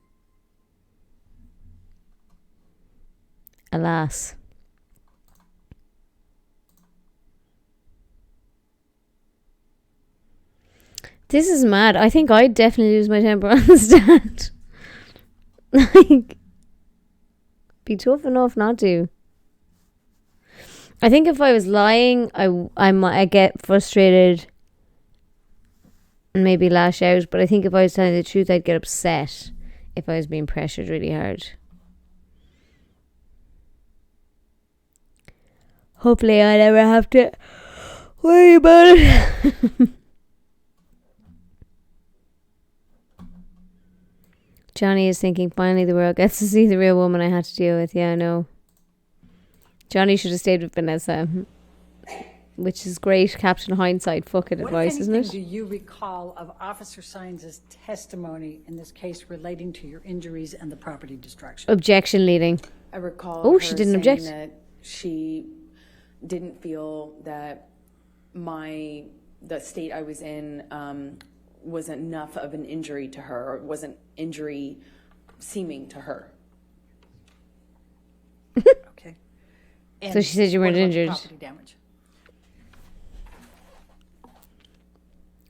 Alas. This is mad. I think I'd definitely lose my temper on the stand. Like, be tough enough not to. I think if I was lying, I might get frustrated and maybe lash out. But I think if I was telling the truth, I'd get upset if I was being pressured really hard. Hopefully I never have to worry about it. Johnny is thinking, finally the world gets to see the real woman I had to deal with. Yeah, I know. Johnny should have stayed with Vanessa, which is great Captain Hindsight fucking advice, isn't it? Do you recall of Officer Science's testimony in this case relating to your injuries and the property destruction? Objection leading. I recall Oh, her she didn't saying object. that she didn't feel that the state I was in was enough of an injury to her, or wasn't injury seeming to her. Okay. So she said you weren't what about injured. Property damage.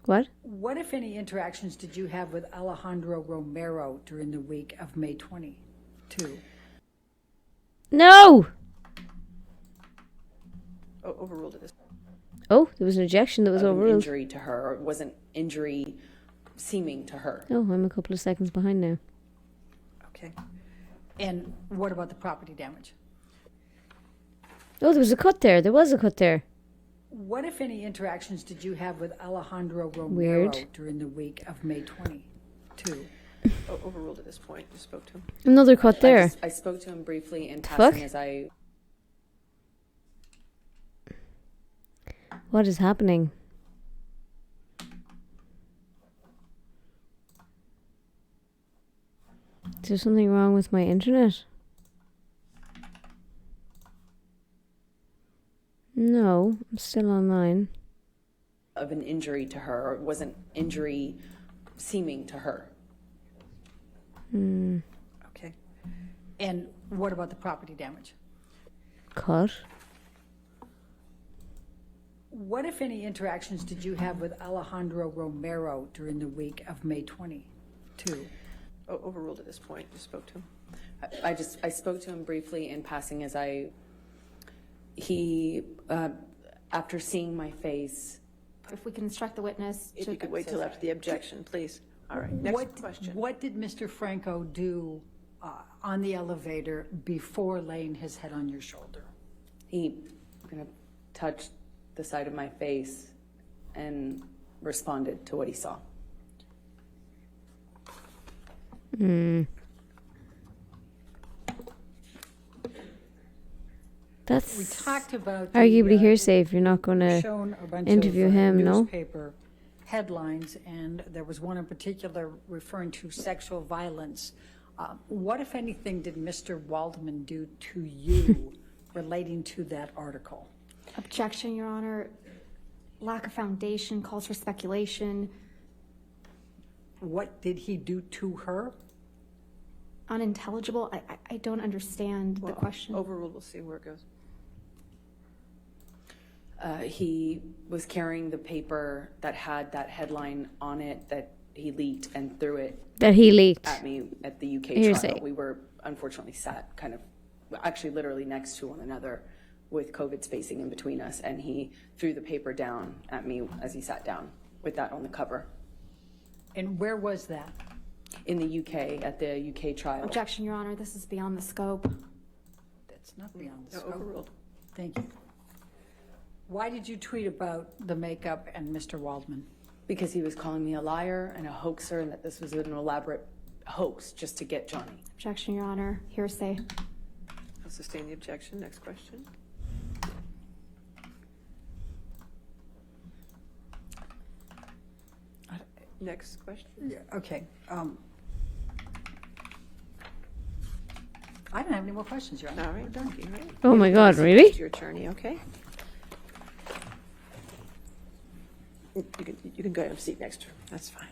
What? What, if any, interactions did you have with Alejandro Romero during the week of May 22? No! Oh, overruled it. Oh, there was an objection that was Of an overruled. injury to her, or wasn't injury seeming to her. Oh, I'm a couple of seconds behind now. Okay. And what about the property damage? Oh, there was a cut there. There was a cut there. What, if any, interactions did you have with Alejandro Romero Weird. during the week of May 22? Overruled at this point. You spoke to him. Another cut there. I spoke to him briefly in Fuck. passing as I. What is happening? Is there something wrong with my internet? No, I'm still online. Of an injury to her, or it wasn't injury seeming to her. Okay. And what about the property damage? Cut. What, if any, interactions did you have with Alejandro Romero during the week of May 22? Overruled at this point. You spoke to him. I spoke to him briefly in passing as he after seeing my face. If we can instruct the witness If to... you could wait till after the objection, please. All right, next question. What did Mr. Franco do on the elevator before laying his head on your shoulder? He kind of touched the side of my face and responded to what he saw. That's We talked about arguably hearsay if you're not going shown to a bunch interview of, him, no? newspaper headlines, and there was one in particular referring to sexual violence. What, if anything, did Mr. Waldman do to you relating to that article? Objection, Your Honor. Lack of foundation calls for speculation. What did he do to her? Unintelligible. I don't understand the question. Overruled. We'll see where it goes. He was carrying the paper that had that headline on it that he leaked and threw it That he leaked. at me at the UK Hearsay. trial. We were unfortunately sat kind of, actually literally next to one another with COVID spacing in between us, and he threw the paper down at me as he sat down with that on the cover. And where was that? In the UK, at the UK trial. Objection, Your Honor. This is beyond the scope. That's not beyond the No, scope. overruled. Thank you. Why did you tweet about the makeup and Mr. Waldman? Because he was calling me a liar and a hoaxer, and that this was an elaborate hoax just to get Johnny. Objection, Your Honor. Hearsay. I'll sustain the objection. Next question. Next question. Yeah, okay. I don't have any more questions, Your Honor. All right, thank you. Right. Oh my God, Next really? to your attorney, okay? You can go ahead and seat next to her. That's fine.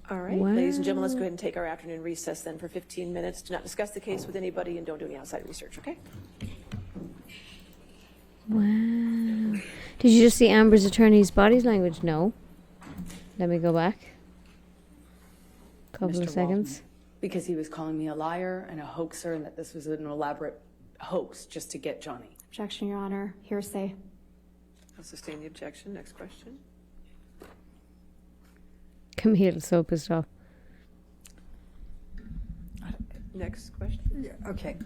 All right, ladies and gentlemen, let's go ahead and take our afternoon recess then for 15 minutes. Do not discuss the case with anybody and don't do any outside research, okay? Wow. Did you just see Amber's attorney's body language? No. Let me go back. Couple Mr. of seconds. Waldman. Because he was calling me a liar and a hoaxer, and that this was an elaborate hoax just to get Johnny. Objection, Your Honor. Hearsay. I'll sustain the objection. Next question. Camille's so pissed off. Next question. Yeah, okay.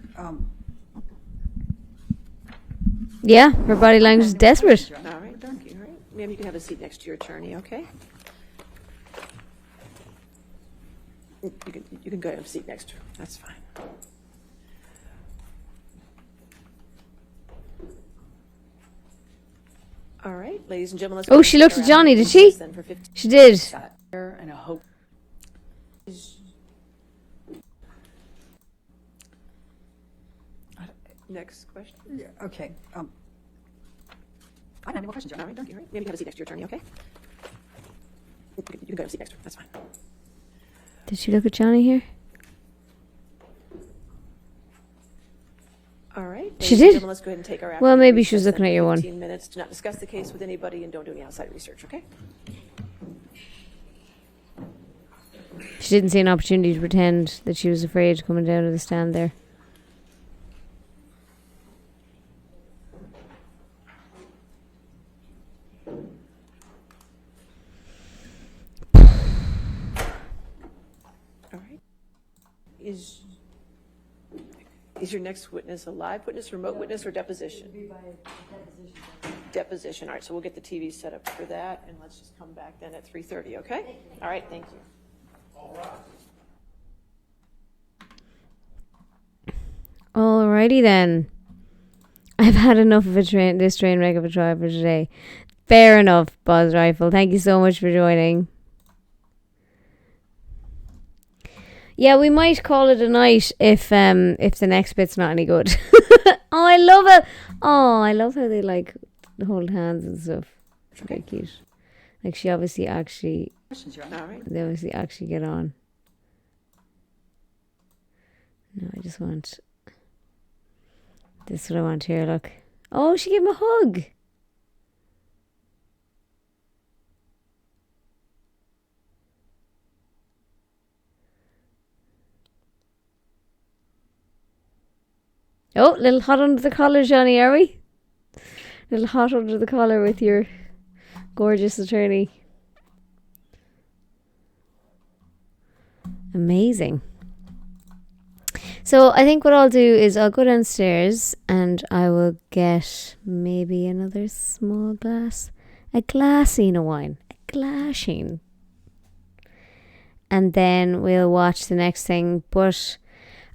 Yeah, her body language is desperate. All right, thank you. All right, ma'am, you can have a seat next to your attorney, okay? You can go ahead and have a seat next to her. That's fine. All right, ladies and gentlemen, let's. Oh, she looked at Johnny, did she? She did. And a hoax. Next question. Yeah, okay. I don't have any more questions, Your All Honor. right, thank you. All right, ma'am, you can have a seat next to your attorney, okay? You can go ahead and have a seat next to her. That's fine. Did she look at Johnny here? All right. She ladies and did? gentlemen, let's go ahead and take our Well, afternoon maybe she was recess looking then at your for one. 15 minutes. Do not discuss the case with anybody and don't do any outside research, okay? She didn't see an opportunity to pretend that she was afraid coming down to the stand there. All right. Is your next witness a live witness, remote witness, or deposition? Be by deposition. deposition. All right, so we'll get the TV set up for that, and let's just come back then at 3:30, okay? All right, thank you. Alrighty then. I've had enough of this train wreck of a drive for today. Fair enough, Buzz Rifle. Thank you so much for joining. Yeah, we might call it a night if the next bit's not any good. Oh, I love it. Oh, I love how they like hold hands and stuff. It's very cute. Like they obviously actually get on. No, I just want. This is what I want here. Look. Oh, she gave him a hug. Oh, little hot under the collar, Johnny, are we? Little hot under the collar with your gorgeous attorney. Amazing. So I think what I'll do is I'll go downstairs and I will get maybe another small glass. A glassine of wine. A glassine. And then we'll watch the next thing. But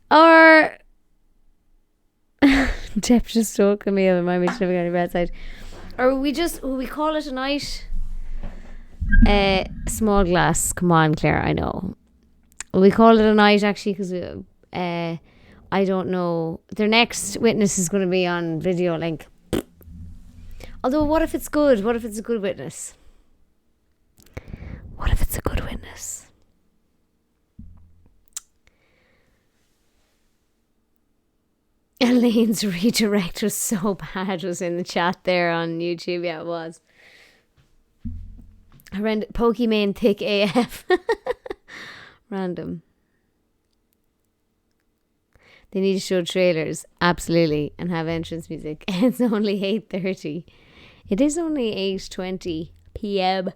our... Depp just talking me over my meeting never got any bedside. Or will we call it a night? Small glass. Come on, Claire, I know. Will we call it a night actually? Because I don't know. Their next witness is going to be on video link. Although, what if it's good? What if it's a good witness? What if it's a good witness? Elaine's redirect was so bad, was in the chat there on YouTube. Yeah, it was. Pokemon thick AF. Random. They need to show trailers, absolutely, and have entrance music. It's only 8:30. It is only 8:20 p.m.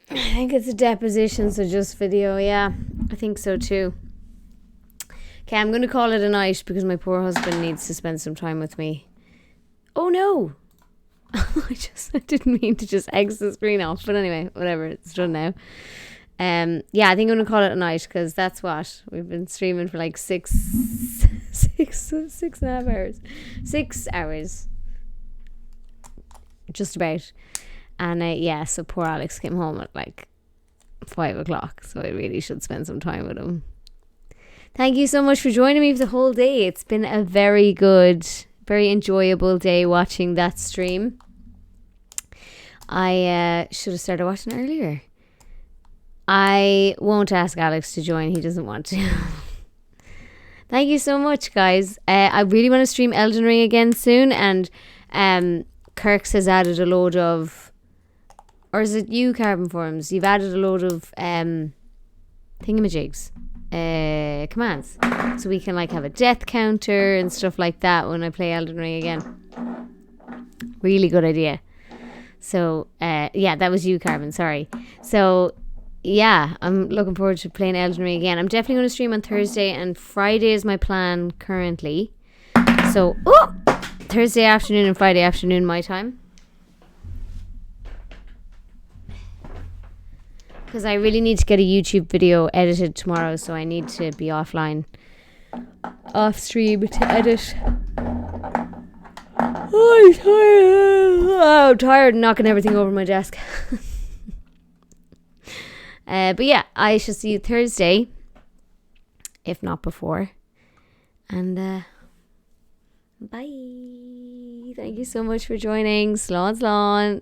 I think it's a deposition, so just video. Yeah, I think so too. Okay, I'm going to call it a night because my poor husband needs to spend some time with me. Oh no! I didn't mean to just exit the screen off, but anyway, whatever, it's done now. Yeah, I think I'm going to call it a night because that's what we've been streaming for like 6.5 hours. 6 hours. Just about. And yeah, so poor Alex came home at like 5 o'clock, so I really should spend some time with him. Thank you so much for joining me for the whole day. It's been a very good, very enjoyable day watching that stream. I should have started watching earlier. I won't ask Alex to join. He doesn't want to. Thank you so much, guys. I really want to stream Elden Ring again soon. And Kirks has added a load of... Or is it you, Carbon Forums? You've added a load of thingamajigs. Commands. So we can like have a death counter and stuff like that when I play Elden Ring again. Really good idea. So, yeah, that was you, Carbon. Sorry. So... yeah, I'm looking forward to playing Elden Ring again. I'm definitely going to stream on Thursday, and Friday is my plan currently. So, Thursday afternoon and Friday afternoon my time. Because I really need to get a YouTube video edited tomorrow, so I need to be offline, off stream to edit. Oh, I'm tired. Oh, I'm tired of knocking everything over my desk. But yeah, I shall see you Thursday, if not before. And bye. Thank you so much for joining. Slán.